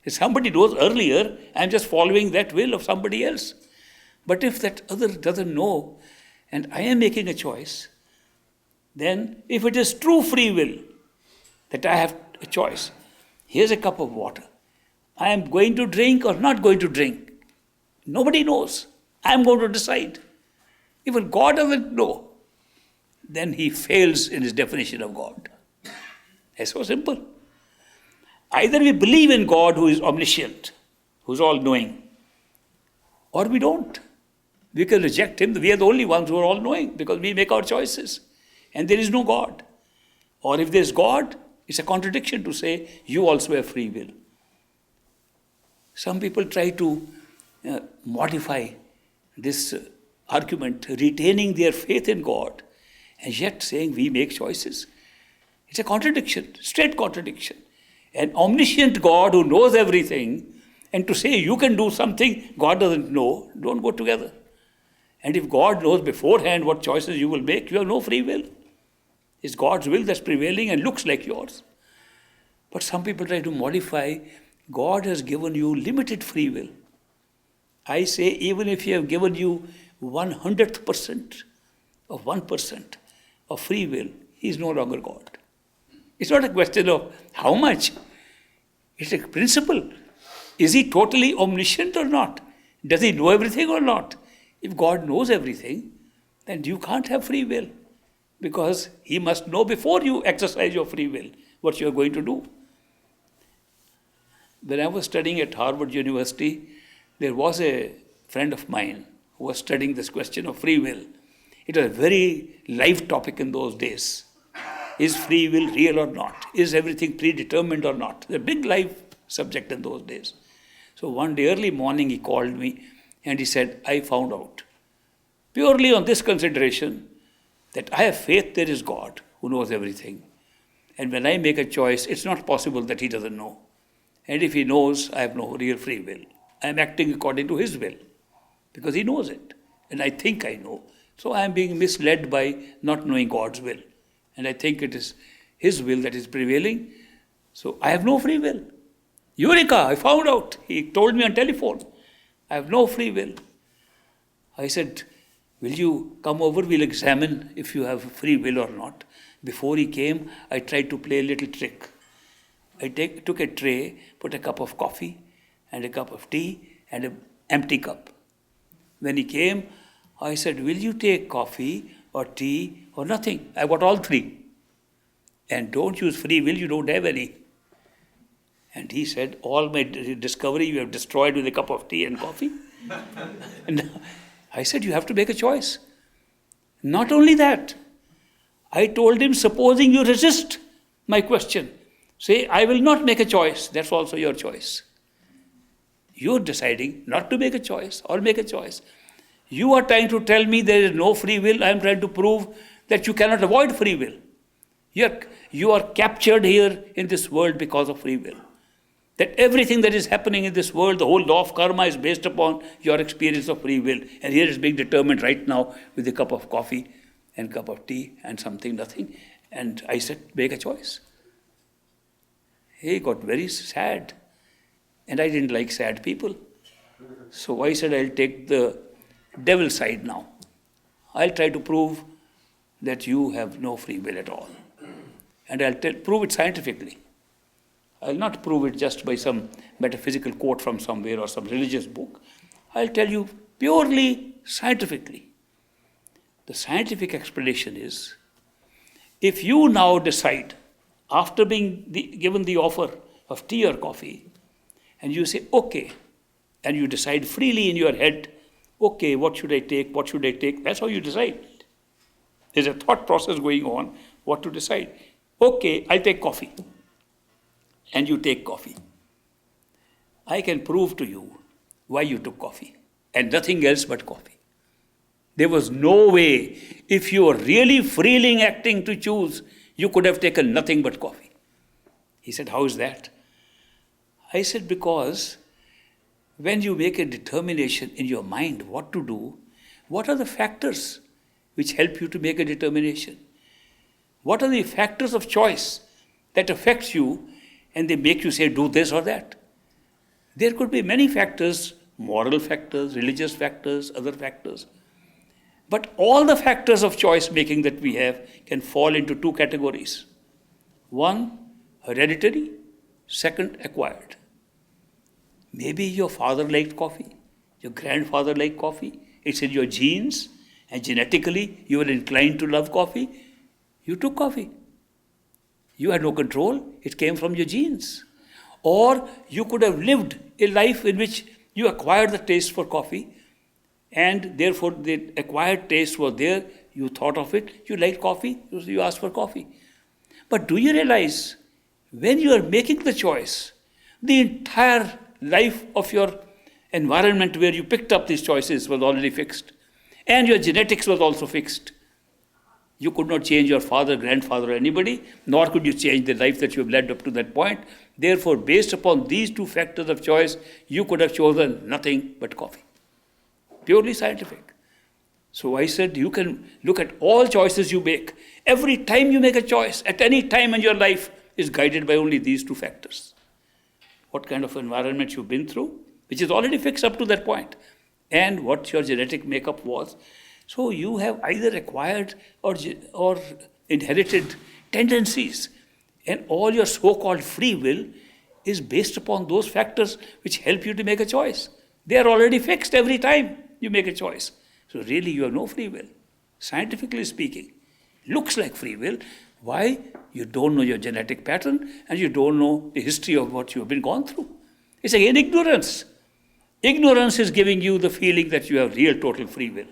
If somebody knows earlier, I'm just following that will of somebody else. But if that other doesn't know, and I am making a choice, then if it is true free will, that I have a choice, here's a cup of water. I am going to drink or not going to drink. Nobody knows. I am going to decide. Even God doesn't know. Then He fails in His definition of God. It's so simple. Either we believe in God who is omniscient, who is all-knowing, or we don't. We can reject Him. We are the only ones who are all-knowing, because we make our choices. And there is no God. Or if there is God, it's a contradiction to say, you also have free will. Some people try to modify this argument, retaining their faith in God, and yet saying we make choices. It's a contradiction, straight contradiction. An omniscient God who knows everything, and to say you can do something God doesn't know, don't go together. And if God knows beforehand what choices you will make, you have no free will. It's God's will that's prevailing and looks like yours. But some people try to modify. God has given you limited free will. I say, even if He have given you 100% of 1% of free will, He is no longer God. It's not a question of how much. It's a principle. Is He totally omniscient or not? Does He know everything or not? If God knows everything, then you can't have free will, because He must know before you exercise your free will what you are going to do. When I was studying at Harvard University, there was a friend of mine who was studying this question of free will. It was a very live topic in those days. Is free will real or not? Is everything predetermined or not? It's a big live subject in those days. So one day early morning he called me and he said, I found out, purely on this consideration, that I have faith there is God who knows everything. And when I make a choice, it's not possible that He doesn't know. And if He knows, I have no real free will. I am acting according to His will, because He knows it. And I think I know. So I am being misled by not knowing God's will. and I think it is his will that is prevailing. So I have no free will. Eureka, I found out. He told me on telephone. I have no free will. I said, will you come over? We'll examine if you have free will or not. Before he came, I tried to play a little trick. I took a tray, put a cup of coffee and a cup of tea and an empty cup. When he came, I said, will you take coffee or tea or nothing? I got all three. And don't use free will, you don't have any. And he said, all my discovery you have destroyed with a cup of tea and coffee. And I said, you have to make a choice. Not only that, I told him, supposing you resist my question, say, I will not make a choice. That's also your choice. You're deciding not to make a choice or make a choice. You are trying to tell me there is no free will. I am trying to prove that you cannot avoid free will. You are captured here in this world because of free will. That everything that is happening in this world, the whole law of karma is based upon your experience of free will. And here it's being determined right now with a cup of coffee and cup of tea and something, nothing. And I said, make a choice. He got very sad. And I didn't like sad people. So I said, I'll take the devil's side now. I'll try to prove that you have no free will at all. And I'll prove it scientifically. I'll not prove it just by some metaphysical quote from somewhere or some religious book. I'll tell you purely scientifically. The scientific explanation is, if you now decide, after being given the offer of tea or coffee, and you say, okay, and you decide freely in your head, okay, what should I take, what should I take? That's how you decide. There's a thought process going on, what to decide. Okay, I'll take coffee. And you take coffee. I can prove to you why you took coffee and nothing else but coffee. There was no way, if you were really freely acting to choose, you could have taken nothing but coffee. He said, how is that? I said, because when you make a determination in your mind what to do, what are the factors which help you to make a determination? What are the factors of choice that affects you and they make you say, do this or that? There could be many factors, moral factors, religious factors, other factors. But all the factors of choice making that we have can fall into two categories. One, hereditary. Second, acquired. Maybe your father liked coffee, your grandfather liked coffee. It's in your genes, and genetically you were inclined to love coffee. You took coffee. You had no control. It came from your genes. Or you could have lived a life in which you acquired the taste for coffee, and therefore the acquired taste was there. You thought of it. You liked coffee. You asked for coffee. But do you realize, when you are making the choice, the entire life of your environment where you picked up these choices was already fixed. And your genetics was also fixed. You could not change your father, grandfather, or anybody, nor could you change the life that you have led up to that point. Therefore, based upon these two factors of choice, you could have chosen nothing but coffee. Purely scientific. So I said, you can look at all choices you make. Every time you make a choice, at any time in your life, is guided by only these two factors. What kind of environment you've been through, which is already fixed up to that point, and what your genetic makeup was. So you have either acquired or inherited tendencies, and all your so-called free will is based upon those factors which help you to make a choice. They are already fixed every time you make a choice. So really you have no free will. Scientifically speaking, looks like free will. Why? You don't know your genetic pattern and you don't know the history of what you have been gone through. It's again ignorance. Ignorance is giving you the feeling that you have real total free will.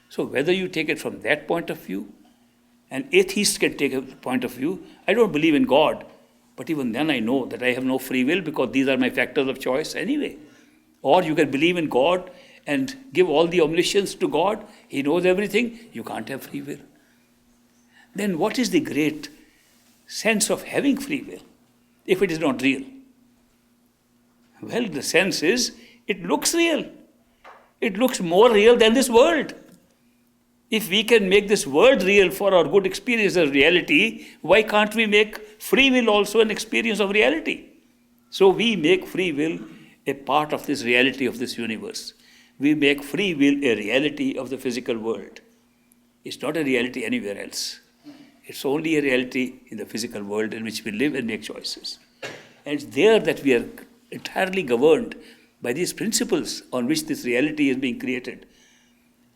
So whether you take it from that point of view, an atheist can take a point of view. I don't believe in God, but even then I know that I have no free will because these are my factors of choice anyway. Or you can believe in God and give all the omniscience to God. He knows everything. You can't have free will. Then what is the great sense of having free will if it is not real? Well, the sense is it looks real. It looks more real than this world. If we can make this world real for our good experience of reality, why can't we make free will also an experience of reality? So we make free will a part of this reality of this universe. We make free will a reality of the physical world. It's not a reality anywhere else. It's only a reality in the physical world in which we live and make choices. And it's there that we are entirely governed by these principles on which this reality is being created.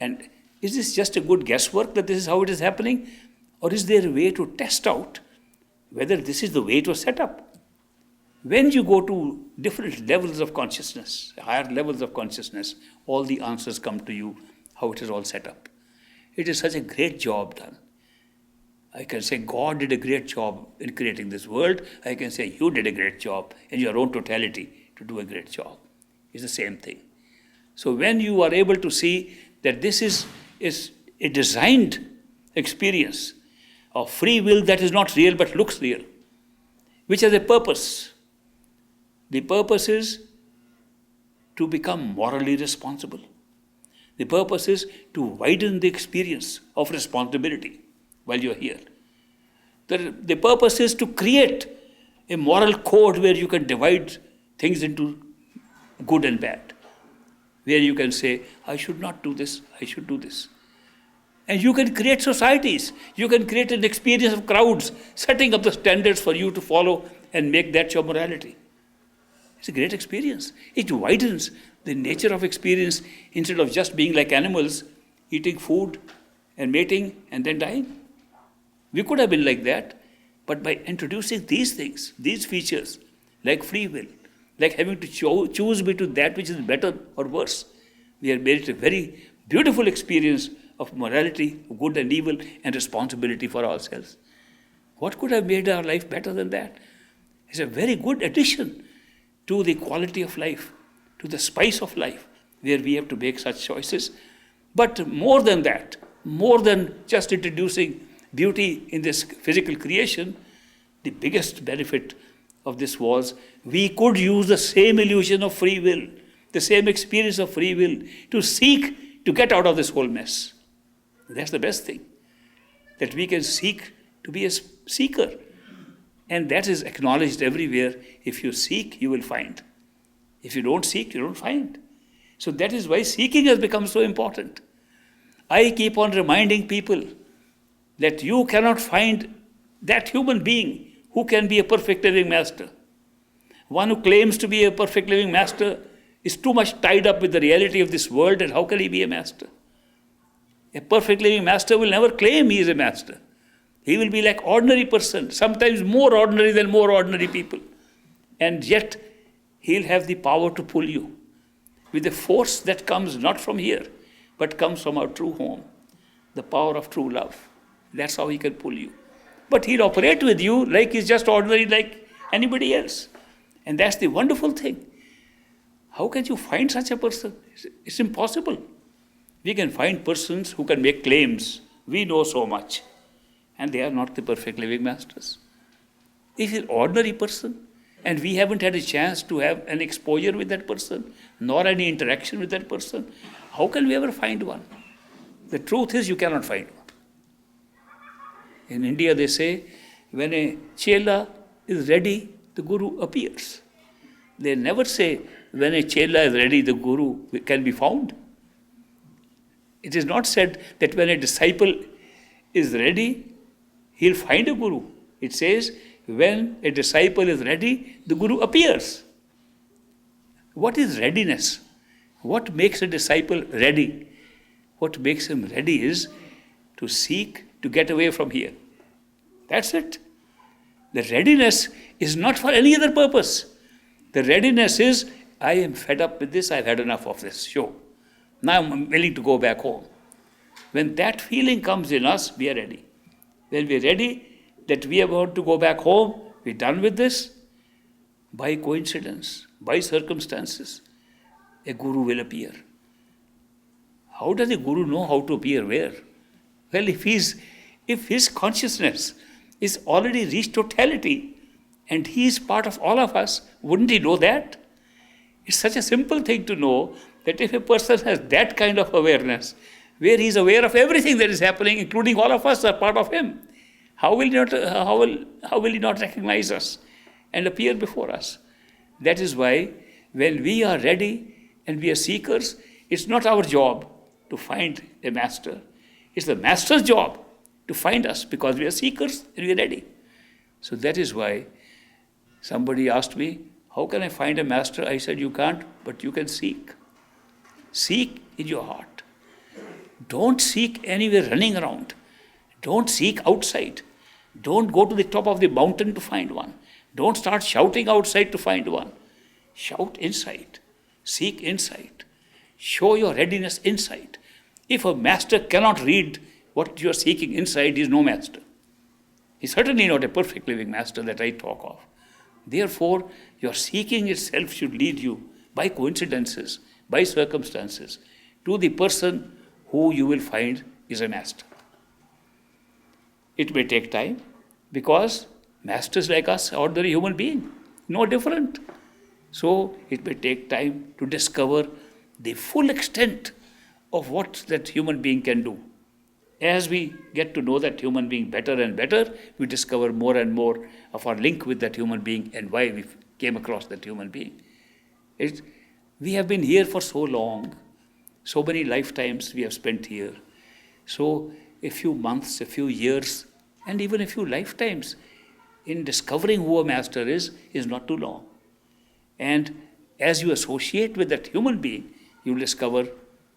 And is this just a good guesswork that this is how it is happening? Or is there a way to test out whether this is the way it was set up? When you go to different levels of consciousness, higher levels of consciousness, all the answers come to you, how it is all set up. It is such a great job done. I can say God did a great job in creating this world. I can say you did a great job in your own totality to do a great job. It's the same thing. So when you are able to see that this is a designed experience of free will that is not real but looks real, which has a purpose. The purpose is to become morally responsible. The purpose is to widen the experience of responsibility while you're here. The purpose is to create a moral code where you can divide things into good and bad, where you can say, I should not do this, I should do this. And you can create societies. You can create an experience of crowds, setting up the standards for you to follow and make that your morality. It's a great experience. It widens the nature of experience instead of just being like animals, eating food and mating and then dying. We could have been like that, but by introducing these things, these features, like free will, like having to choose between that which is better or worse, we have made it a very beautiful experience of morality, good and evil, and responsibility for ourselves. What could have made our life better than that? It's a very good addition to the quality of life, to the spice of life, where we have to make such choices. But more than that, more than just introducing beauty in this physical creation, the biggest benefit of this was we could use the same illusion of free will, the same experience of free will, to seek to get out of this whole mess. That's the best thing, that we can seek to be a seeker. And that is acknowledged everywhere. If you seek, you will find. If you don't seek, you don't find. So that is why seeking has become so important. I keep on reminding people that you cannot find that human being who can be a perfect living master. One who claims to be a perfect living master is too much tied up with the reality of this world, and how can he be a master? A perfect living master will never claim he is a master. He will be like ordinary person, sometimes more ordinary than more ordinary people. And yet, he'll have the power to pull you with a force that comes not from here, but comes from our true home, the power of true love. That's how he can pull you. But he'll operate with you like he's just ordinary like anybody else. And that's the wonderful thing. How can you find such a person? It's impossible. We can find persons who can make claims. We know so much. And they are not the perfect living masters. If he's an ordinary person, and we haven't had a chance to have an exposure with that person, nor any interaction with that person, how can we ever find one? The truth is you cannot find one. In India they say, when a chela is ready, the guru appears. They never say, when a chela is ready, the guru can be found. It is not said that when a disciple is ready, he'll find a guru. It says, when a disciple is ready, the guru appears. What is readiness? What makes a disciple ready? What makes him ready is to seek to get away from here. That's it. The readiness is not for any other purpose. The readiness is, I am fed up with this, I've had enough of this show. Now I'm willing to go back home. When that feeling comes in us, we are ready. When we are ready that we are about to go back home, we're done with this, by coincidence, by circumstances, a guru will appear. How does a guru know how to appear where? Well, if his consciousness is already reached totality and he is part of all of us, wouldn't he know that? It's such a simple thing to know that if a person has that kind of awareness, where he is aware of everything that is happening, including all of us are part of him. How will he not recognize us and appear before us? That is why when we are ready and we are seekers, it's not our job to find a master. It's the master's job to find us, because we are seekers and we are ready. So that is why somebody asked me, how can I find a master? I said, you can't, but you can seek. Seek in your heart. Don't seek anywhere running around. Don't seek outside. Don't go to the top of the mountain to find one. Don't start shouting outside to find one. Shout inside. Seek inside. Show your readiness inside. If a master cannot read what you are seeking inside, he is no master. He is certainly not a perfect living master that I talk of. Therefore, your seeking itself should lead you by coincidences, by circumstances, to the person who you will find is a master. It may take time, because masters like us are ordinary human beings, no different. So it may take time to discover the full extent of what that human being can do. As we get to know that human being better and better, we discover more and more of our link with that human being and why we came across that human being. We have been here for so long, so many lifetimes we have spent here. So a few months, a few years, and even a few lifetimes in discovering who a master is not too long. And as you associate with that human being, you will discover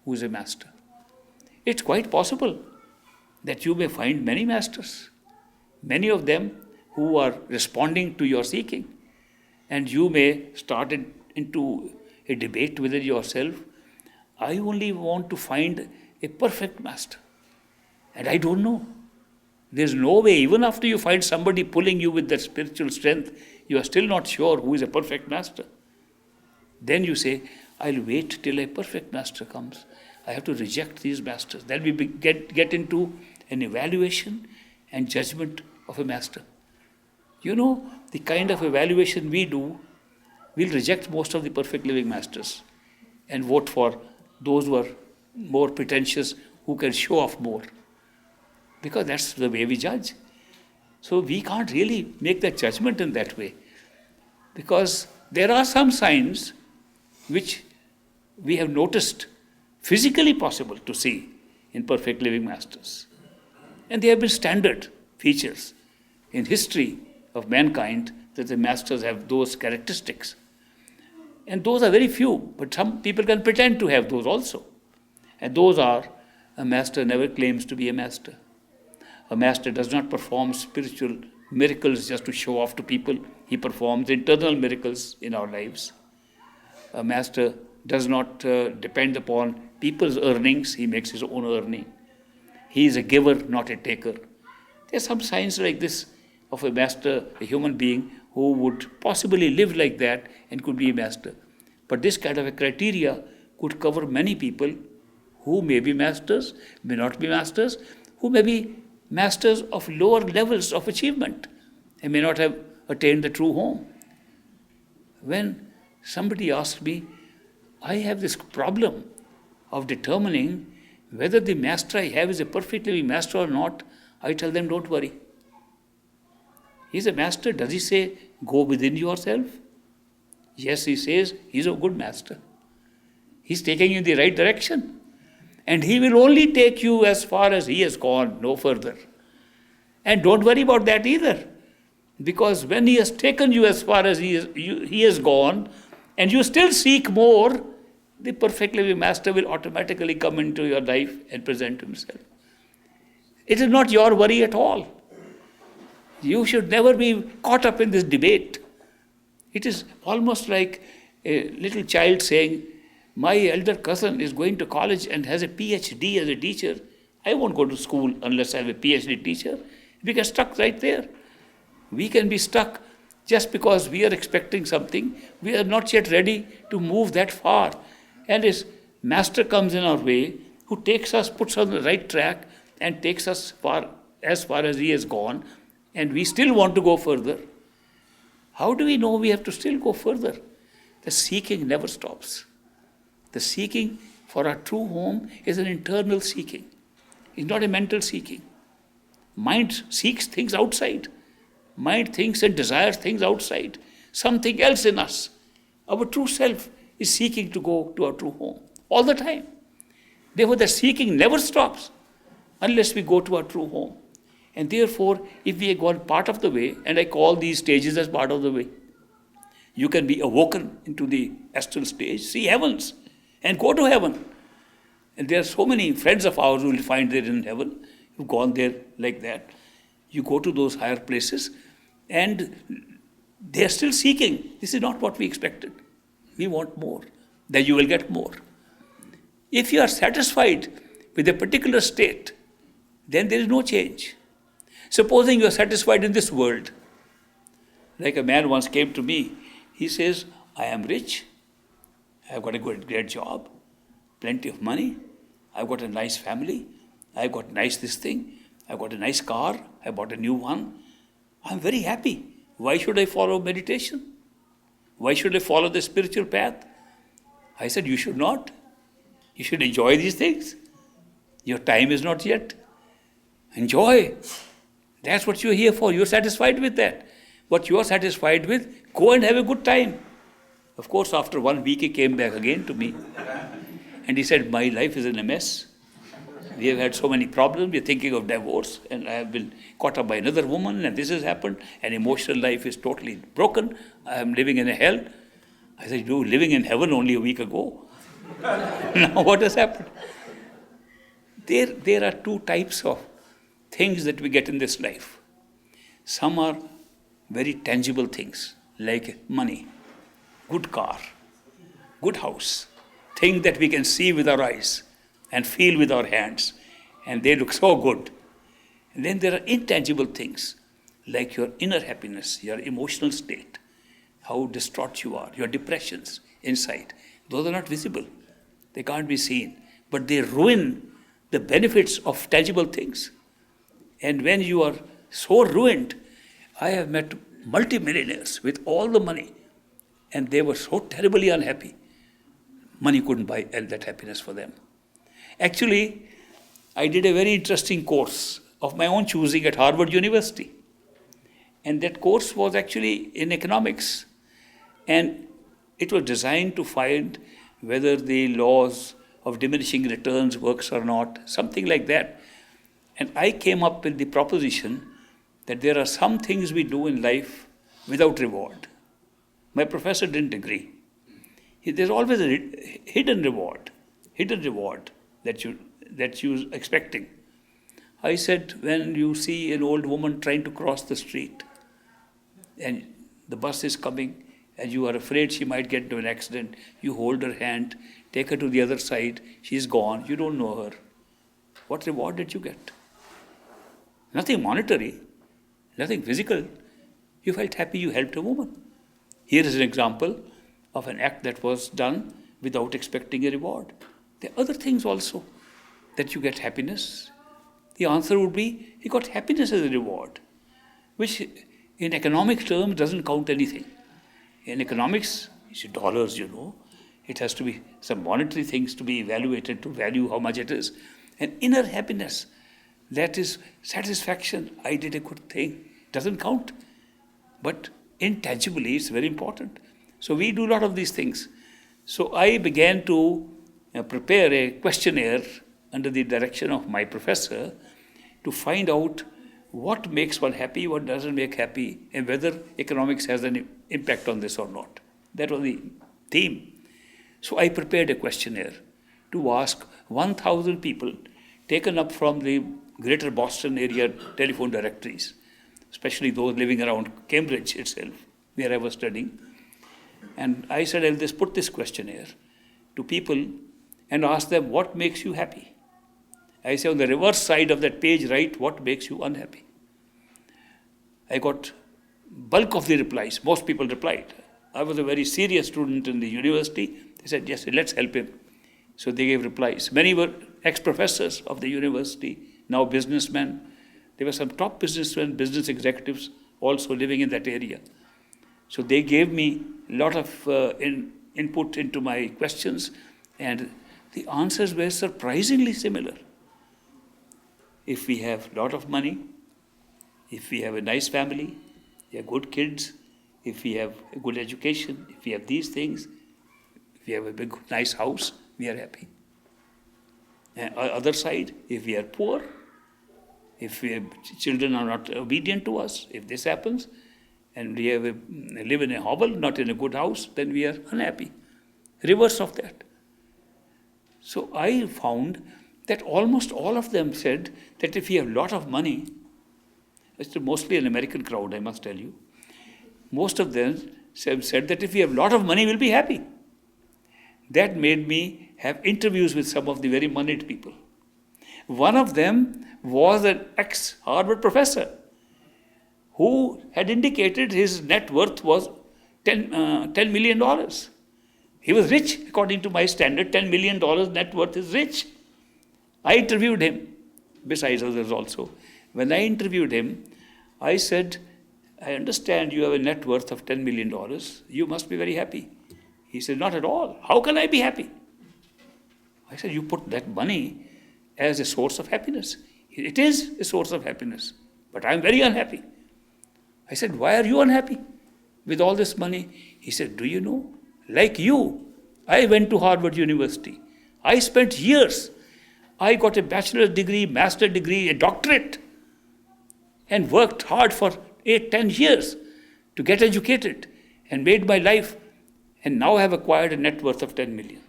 who is a master. It's quite possible that you may find many masters, many of them who are responding to your seeking. And you may start into a debate within yourself. I only want to find a perfect master. And I don't know. There's no way, even after you find somebody pulling you with that spiritual strength, you are still not sure who is a perfect master. Then you say, I'll wait till a perfect master comes. I have to reject these masters. Then we get into an evaluation and judgment of a master. You know, the kind of evaluation we do, we'll reject most of the perfect living masters and vote for those who are more pretentious, who can show off more. Because that's the way we judge. So we can't really make that judgment in that way. Because there are some signs which we have noticed physically possible to see in perfect living masters. And they have been standard features in history of mankind, that the masters have those characteristics. And those are very few, but some people can pretend to have those also. And those are, a master never claims to be a master. A master does not perform spiritual miracles just to show off to people. He performs internal miracles in our lives. A master does not depend upon people's earnings. He makes his own earning. He is a giver, not a taker. There are some signs like this of a master, a human being who would possibly live like that and could be a master. But this kind of a criteria could cover many people who may be masters, may not be masters, who may be masters of lower levels of achievement and may not have attained the true home. When somebody asks me, I have this problem of determining whether the master I have is a perfect living master or not, I tell them, don't worry. He's a master. Does he say, go within yourself? Yes, he says, he's a good master. He's taking you in the right direction. And he will only take you as far as he has gone, no further. And don't worry about that either. Because when he has taken you as far as he has gone, and you still seek more, the perfect living master will automatically come into your life and present himself. It is not your worry at all. You should never be caught up in this debate. It is almost like a little child saying, my elder cousin is going to college and has a PhD as a teacher. I won't go to school unless I have a PhD teacher. We get stuck right there. We can be stuck just because we are expecting something. We are not yet ready to move that far. And his master comes in our way, who takes us, puts us on the right track, and takes us as far as he has gone, and we still want to go further. How do we know we have to still go further? The seeking never stops. The seeking For our true home is an internal seeking. It's not a mental seeking. Mind seeks things outside. Mind thinks and desires things outside. Something else in us. Our true self is seeking to go to our true home all the time. Therefore, the seeking never stops unless we go to our true home. And therefore, if we have gone part of the way, and I call these stages as part of the way, you can be awoken into the astral stage, see heavens, and go to heaven. And there are so many friends of ours who will find they're in heaven, who've gone there like that. You go to those higher places, and they are still seeking. This is not what we expected. We want more. Then you will get more. If you are satisfied with a particular state, then there is no change. Supposing you are satisfied in this world, like a man once came to me, he says, I am rich, I've got a great job, plenty of money, I've got a nice family, I've got nice this thing, I've got a nice car, I bought a new one, I'm very happy. Why should I follow meditation? Why should I follow the spiritual path? I said, you should not. You should enjoy these things. Your time is not yet. Enjoy. That's what you're here for. You're satisfied with that. What you're satisfied with, go and have a good time. Of course, after 1 week, he came back again to me. And he said, my life is in a mess. We have had so many problems. We're thinking of divorce. And I have been caught up by another woman. And this has happened. And emotional life is totally broken. I am living in a hell. I said, you were living in heaven only a week ago. Now what has happened? There are two types of things that we get in this life. Some are very tangible things, like money, good car, good house, things that we can see with our eyes and feel with our hands, and they look so good. And then there are intangible things, like your inner happiness, your emotional state, how distraught you are, your depressions inside. Those are not visible. They can't be seen. But they ruin the benefits of tangible things. And when you are so ruined, I have met multimillionaires with all the money, and they were so terribly unhappy. Money couldn't buy that happiness for them. Actually, I did a very interesting course of my own choosing at Harvard University. And that course was actually in economics. And it was designed to find whether the laws of diminishing returns works or not, something like that. And I came up with the proposition that there are some things we do in life without reward. My professor didn't agree. There's always a hidden reward that you're expecting. I said, when you see an old woman trying to cross the street and the bus is coming and you are afraid she might get into an accident, you hold her hand, take her to the other side, she's gone, you don't know her. What reward did you get? Nothing monetary, nothing physical. You felt happy you helped a woman. Here is an example of an act that was done without expecting a reward. There are other things also that you get happiness. The answer would be, you got happiness as a reward, which in economic terms doesn't count anything. In economics, it's dollars, it has to be some monetary things to be evaluated to value how much it is. And inner happiness, that is satisfaction. I did a good thing. Doesn't count. But intangibly, it's very important. So we do a lot of these things. So I began to prepare a questionnaire under the direction of my professor to find out what makes one happy, what doesn't make happy, and whether economics has an impact on this or not. That was the theme. So I prepared a questionnaire to ask 1,000 people taken up from the greater Boston area telephone directories, especially those living around Cambridge itself, where I was studying. And I said, I'll just put this questionnaire to people and ask them, what makes you happy? I say on the reverse side of that page, write what makes you unhappy. I got bulk of the replies. Most people replied. I was a very serious student in the university. They said, yes, let's help him. So they gave replies. Many were ex-professors of the university, now businessmen. There were some top businessmen, business executives also living in that area. So they gave me a lot of input into my questions, and The answers were surprisingly similar. If we have a lot of money, if we have a nice family, we have good kids, if we have a good education, if we have these things, if we have a big, nice house, we are happy. And on the other side, if we are poor, if children are not obedient to us, if this happens, and we live in a hovel, not in a good house, then we are unhappy. Reverse of that. So I found that almost all of them said that if you have a lot of money, it's mostly an American crowd, I must tell you, most of them said that if you have a lot of money, we'll be happy. That made me have interviews with some of the very moneyed people. One of them was an ex-Harvard professor who had indicated his net worth was $10 million. He was rich, according to my standard. $10 million net worth is rich. I interviewed him, besides others also. When I interviewed him, I said, I understand you have a net worth of $10 million. You must be very happy. He said, not at all. How can I be happy? I said, you put that money as a source of happiness. It is a source of happiness, but I'm very unhappy. I said, why are you unhappy with all this money? He said, do you know, like you, I went to Harvard University. I spent years. I got a bachelor's degree, master's degree, a doctorate, and worked hard for 8-10 years to get educated and made my life, and now I have acquired a net worth of 10 million.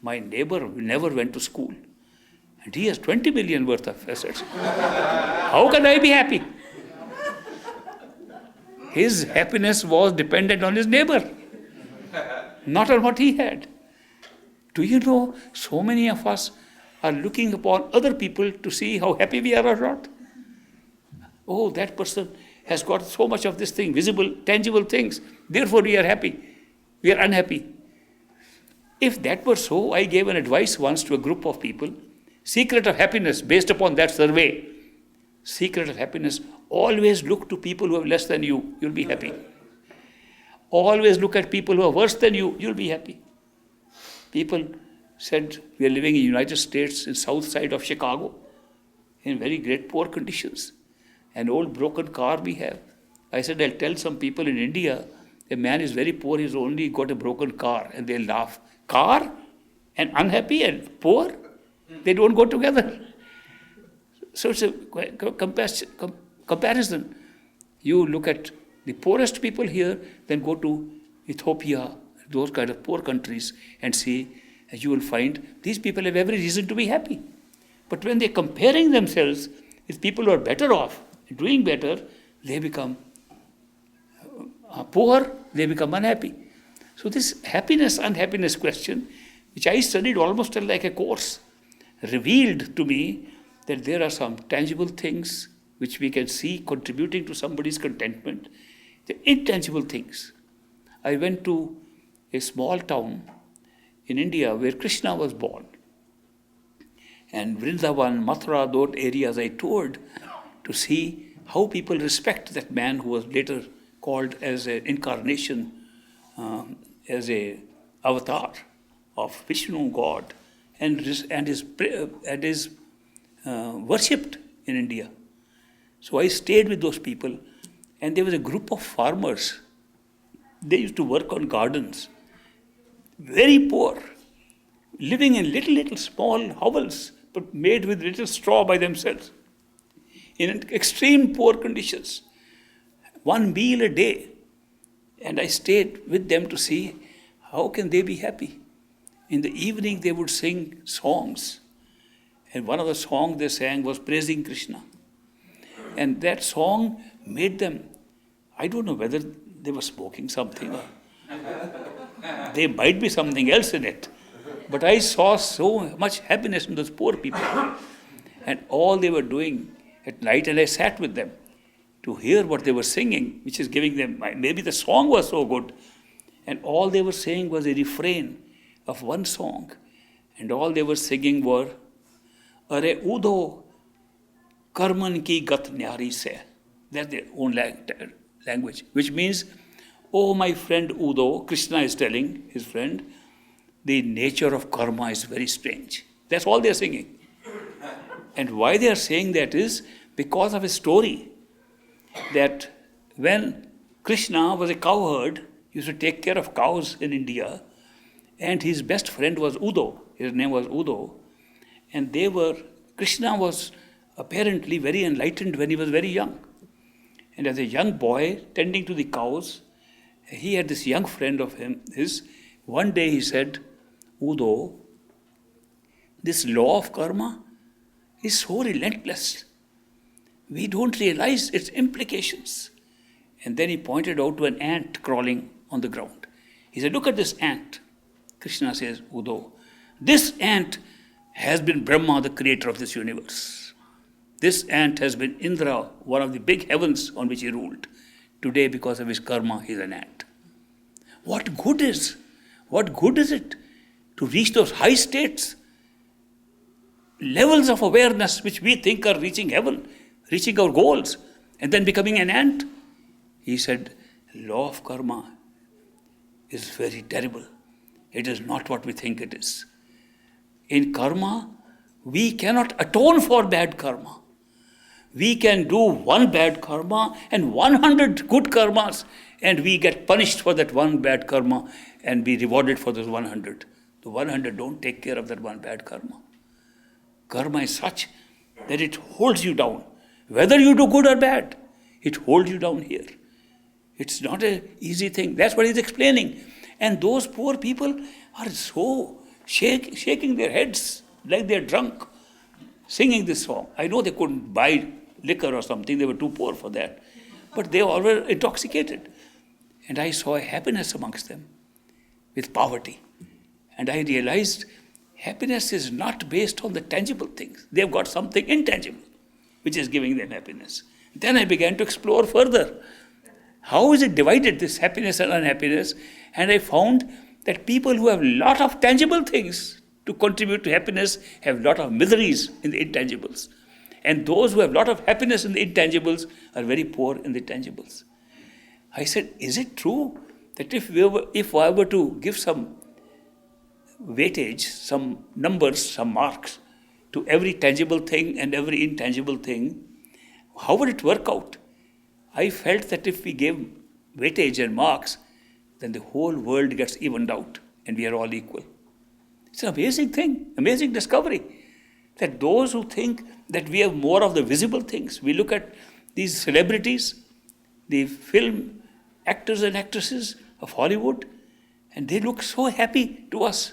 My neighbor never went to school, and he has 20 million worth of assets. How can I be happy? His happiness was dependent on his neighbor, not on what he had. Do you know, so many of us are looking upon other people to see how happy we are or not. Oh, that person has got so much of this thing, visible, tangible things, therefore we are happy. We are unhappy. If that were so, I gave an advice once to a group of people, secret of happiness based upon that survey. Secret of happiness, always look to people who are less than you, you'll be happy. Always look at people who are worse than you, you'll be happy. People said, we are living in the United States, in south side of Chicago, in very great poor conditions. An old broken car we have. I said, I'll tell some people in India, a man is very poor, he's only got a broken car, and they'll laugh. Car and unhappy and poor, they don't go together. So it's a comparison. You look at the poorest people here, then go to Ethiopia, those kind of poor countries, and see, you will find these people have every reason to be happy. But when they're comparing themselves with people who are better off, doing better, they become poor, they become unhappy. So this happiness-unhappiness question, which I studied almost like a course, revealed to me that there are some tangible things which we can see contributing to somebody's contentment. The intangible things. I went to a small town in India where Krishna was born. And Vrindavan, Mathura, those areas I toured to see how people respect that man who was later called as an incarnation, as a avatar of Vishnu God, and is worshipped in India. So I stayed with those people, and there was a group of farmers. They used to work on gardens, very poor, living in little small hovels, but made with little straw by themselves, in extreme poor conditions, one meal a day. And I stayed with them to see how can they be happy. In the evening they would sing songs, and one of the songs they sang was praising Krishna. And that song made them, I don't know whether they were smoking something or there might be something else in it. But I saw so much happiness in those poor people. And all they were doing at night, and I sat with them to hear what they were singing, which is giving them, maybe the song was so good. And all they were saying was a refrain of one song. And all they were singing were, Are Udo Karman ki gat nyari se. That's their own language, which means, oh, my friend Udo, Krishna is telling his friend, the nature of karma is very strange. That's all they're singing. And why they are saying that is because of a story that when Krishna was a cowherd, he used to take care of cows in India, and his best friend was Udo. His name was Udo. And Krishna was apparently very enlightened when he was very young. And as a young boy tending to the cows, he had this young friend of his. One day he said, Udo, this law of karma is so relentless. We don't realize its implications. And then he pointed out to an ant crawling on the ground. He said, look at this ant. Krishna says, Udo, this ant has been Brahma, the creator of this universe. This ant has been Indra, one of the big heavens on which he ruled. Today, because of his karma, he is an ant. What good is it to reach those high states, levels of awareness which we think are reaching heaven, reaching our goals, and then becoming an ant? He said, law of karma is very terrible. It is not what we think it is. In karma, we cannot atone for bad karma. We can do one bad karma and 100 good karmas, and we get punished for that one bad karma and be rewarded for those 100. The 100 don't take care of that one bad karma. Karma is such that it holds you down. Whether you do good or bad, it holds you down here. It's not an easy thing. That's what he's explaining. And those poor people are so shaking their heads like they're drunk, singing this song. I know they couldn't buy liquor or something. They were too poor for that. But they all were intoxicated. And I saw a happiness amongst them with poverty. And I realized happiness is not based on the tangible things. They've got something intangible, which is giving them happiness. Then I began to explore further. How is it divided, this happiness and unhappiness? And I found that people who have a lot of tangible things to contribute to happiness have a lot of miseries in the intangibles. And those who have a lot of happiness in the intangibles are very poor in the tangibles. I said, is it true that if I were to give some weightage, some numbers, some marks to every tangible thing and every intangible thing, how would it work out? I felt that if we gave weightage and marks, then the whole world gets evened out and we are all equal. It's an amazing thing, amazing discovery, that those who think that we have more of the visible things, we look at these celebrities, the film actors and actresses of Hollywood, and they look so happy to us.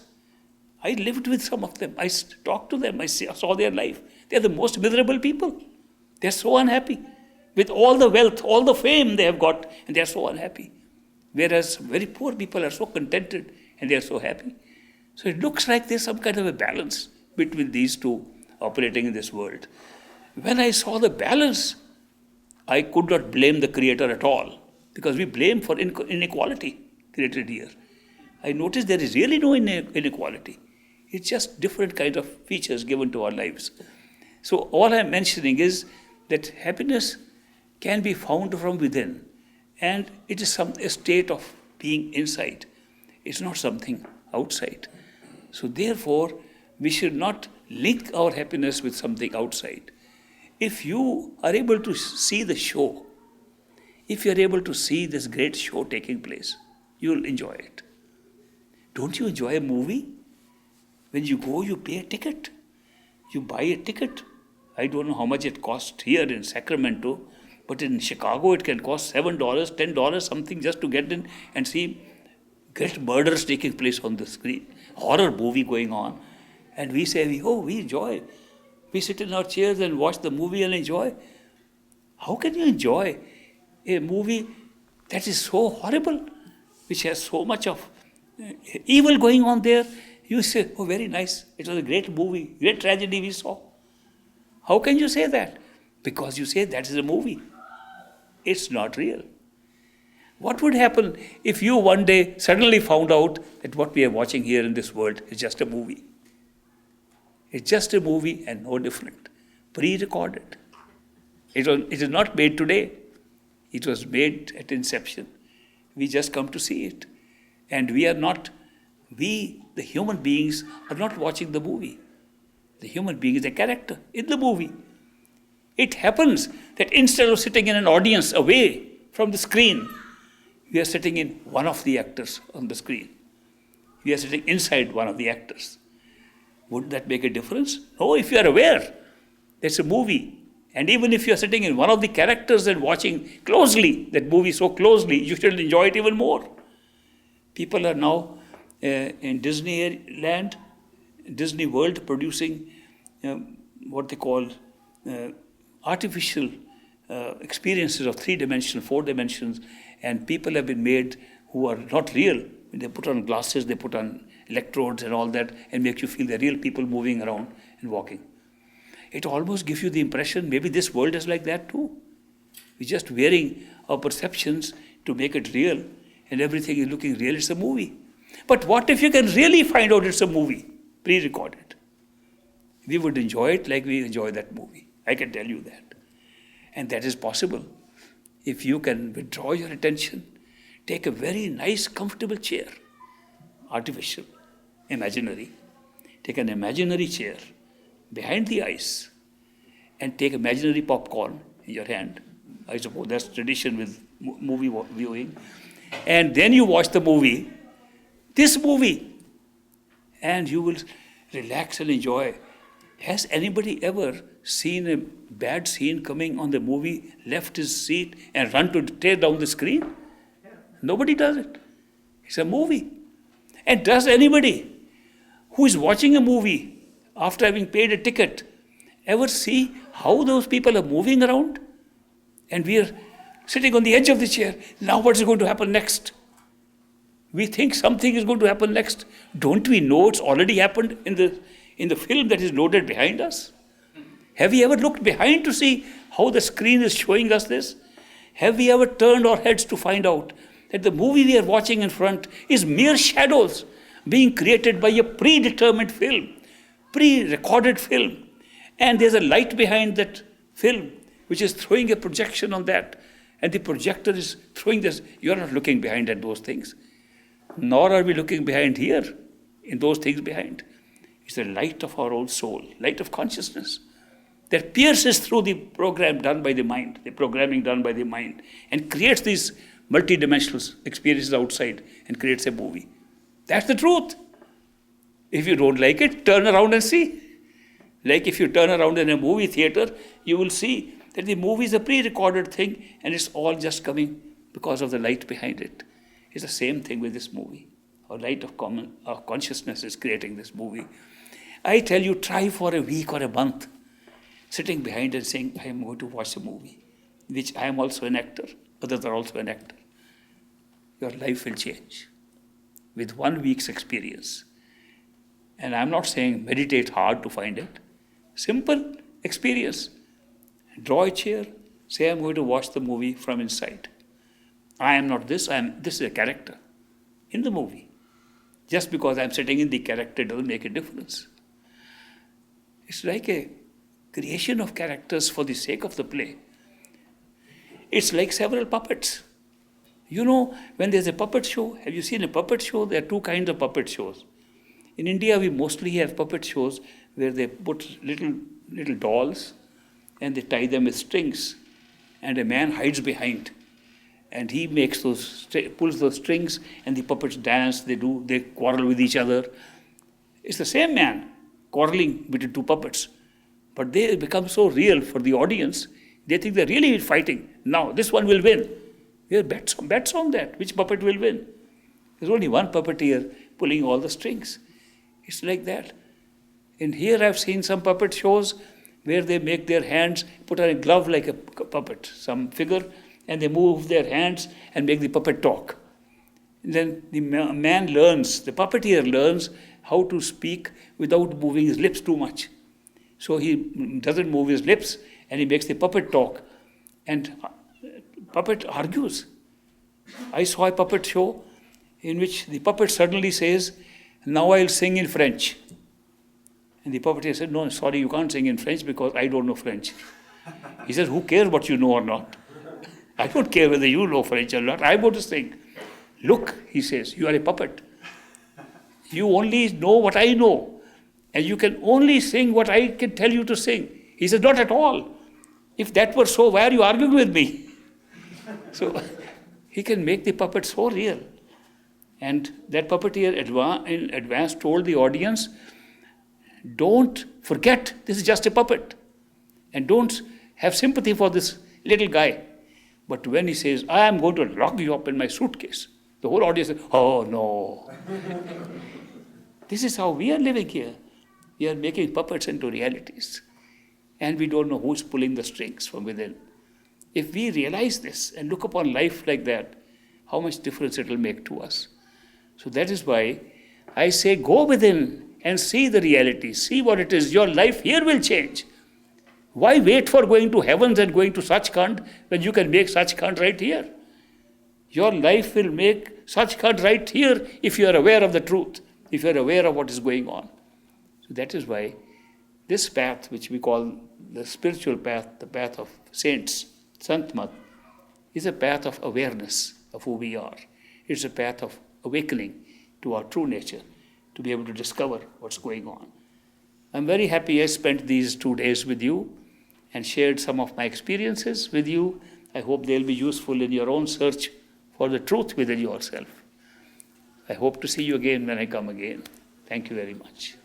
I lived with some of them. I talked to them. I saw their life. They are the most miserable people. They are so unhappy. With all the wealth, all the fame they have got, and they are so unhappy. Whereas very poor people are so contented and they are so happy. So it looks like there's some kind of a balance between these two operating in this world. When I saw the balance, I could not blame the Creator at all, because we blame for inequality created here. I noticed there is really no inequality. It's just different kind of features given to our lives. So all I'm mentioning is that happiness can be found from within, and it is a state of being inside. It's not something outside. So therefore, we should not link our happiness with something outside. If you are able to see the show, if you are able to see this great show taking place, you'll enjoy it. Don't you enjoy a movie? When you go, you pay a ticket. You buy a ticket. I don't know how much it costs here in Sacramento, but in Chicago it can cost $7, $10, something, just to get in and see great murders taking place on the screen, horror movie going on. And we say, oh, we enjoy. We sit in our chairs and watch the movie and enjoy. How can you enjoy a movie that is so horrible, which has so much of evil going on there? You say, oh, very nice. It was a great movie, great tragedy we saw. How can you say that? Because you say that is a movie. It's not real. What would happen if you one day suddenly found out that what we are watching here in this world is just a movie? It's just a movie and no different. Pre-recorded. It is not made today. It was made at inception. We just come to see it. And we the human beings are not watching the movie. The human being is a character in the movie. It happens that instead of sitting in an audience away from the screen, we are sitting in one of the actors on the screen. We are sitting inside one of the actors. Would that make a difference? No, if you are aware, it's a movie. And even if you are sitting in one of the characters and watching closely, that movie so closely, you should enjoy it even more. People are now in Disneyland, Disney World, producing what they call artificial experiences of 3 dimensions, 4 dimensions, and people have been made who are not real. They put on glasses, they put on electrodes and all that, and make you feel they're real people moving around and walking. It almost gives you the impression maybe this world is like that too. We're just wearing our perceptions to make it real, and everything is looking real. It's a movie. But what if you can really find out it's a movie? Pre-record it. We would enjoy it like we enjoy that movie. I can tell you that. And that is possible if you can withdraw your attention, take a very nice, comfortable chair, artificial, imaginary. Take an imaginary chair behind the eyes and take imaginary popcorn in your hand. I suppose that's tradition with movie viewing. And then you watch the movie, this movie, and you will relax and enjoy. Has anybody ever seen a bad scene coming on the movie, left his seat and run to tear down the screen? Nobody does it. It's a movie. And does anybody who is watching a movie after having paid a ticket ever see how those people are moving around? And we are sitting on the edge of the chair. Now what is going to happen next? We think something is going to happen next. Don't we know it's already happened in the film that is loaded behind us? Have we ever looked behind to see how the screen is showing us this? Have we ever turned our heads to find out that the movie we are watching in front is mere shadows being created by a predetermined film, pre-recorded film, and there's a light behind that film which is throwing a projection on that, and the projector is throwing this. You're not looking behind at those things, nor are we looking behind here in those things behind. It's the light of our own soul, light of consciousness, that pierces through the program done by the mind, the programming done by the mind, and creates these multidimensional experiences outside and creates a movie. That's the truth. If you don't like it, turn around and see. Like if you turn around in a movie theater, you will see that the movie is a pre-recorded thing and it's all just coming because of the light behind it. It's the same thing with this movie. Our light of our consciousness is creating this movie. I tell you, try for a week or a month, sitting behind and saying, I am going to watch a movie, which I am also an actor, others are also an actor. Your life will change with 1 week's experience. And I'm not saying meditate hard to find it. Simple experience. Draw a chair, say I'm going to watch the movie from inside. I am not this, this is a character in the movie. Just because I'm sitting in the character doesn't make a difference. It's like a creation of characters for the sake of the play. It's like several puppets. You know, when there's a puppet show, have you seen a puppet show? There are 2 kinds of puppet shows. In India, we mostly have puppet shows where they put little dolls and they tie them with strings, and a man hides behind, and he makes pulls those strings, and the puppets dance. They quarrel with each other. It's the same man quarreling between 2 puppets, but they become so real for the audience. They think they're really fighting. Now this one will win. We have bets on that. Which puppet will win? There's only one puppeteer pulling all the strings. It's like that. And here I've seen some puppet shows where they make their hands, put on a glove like a puppet, some figure, and they move their hands and make the puppet talk. And then the man learns, the puppeteer learns how to speak without moving his lips too much. So he doesn't move his lips and he makes the puppet talk. And puppet argues. I saw a puppet show in which the puppet suddenly says, now I'll sing in French. And the puppeteer said, no, sorry, you can't sing in French because I don't know French. He says, who cares what you know or not? I don't care whether you know French or not. I'm going to sing. Look, he says, you are a puppet. You only know what I know. And you can only sing what I can tell you to sing. He says, not at all. If that were so, why are you arguing with me? So he can make the puppet so real. And that puppeteer in advance told the audience, don't forget this is just a puppet. And don't have sympathy for this little guy. But when he says, I am going to lock you up in my suitcase, the whole audience says, oh no. This is how we are living here. We are making puppets into realities. And we don't know who's pulling the strings from within. If we realize this and look upon life like that, how much difference it will make to us. So that is why I say go within and see the reality, see what it is. Your life here will change. Why wait for going to heavens and going to Sachkhand when you can make Sachkhand right here? Your life will make Sachkhand right here if you are aware of the truth, if you are aware of what is going on. So that is why this path, which we call the spiritual path, the path of saints, Santmat, is a path of awareness of who we are. It's a path of awakening to our true nature, to be able to discover what's going on. I'm very happy I spent these 2 days with you and shared some of my experiences with you. I hope they'll be useful in your own search for the truth within yourself. I hope to see you again when I come again. Thank you very much.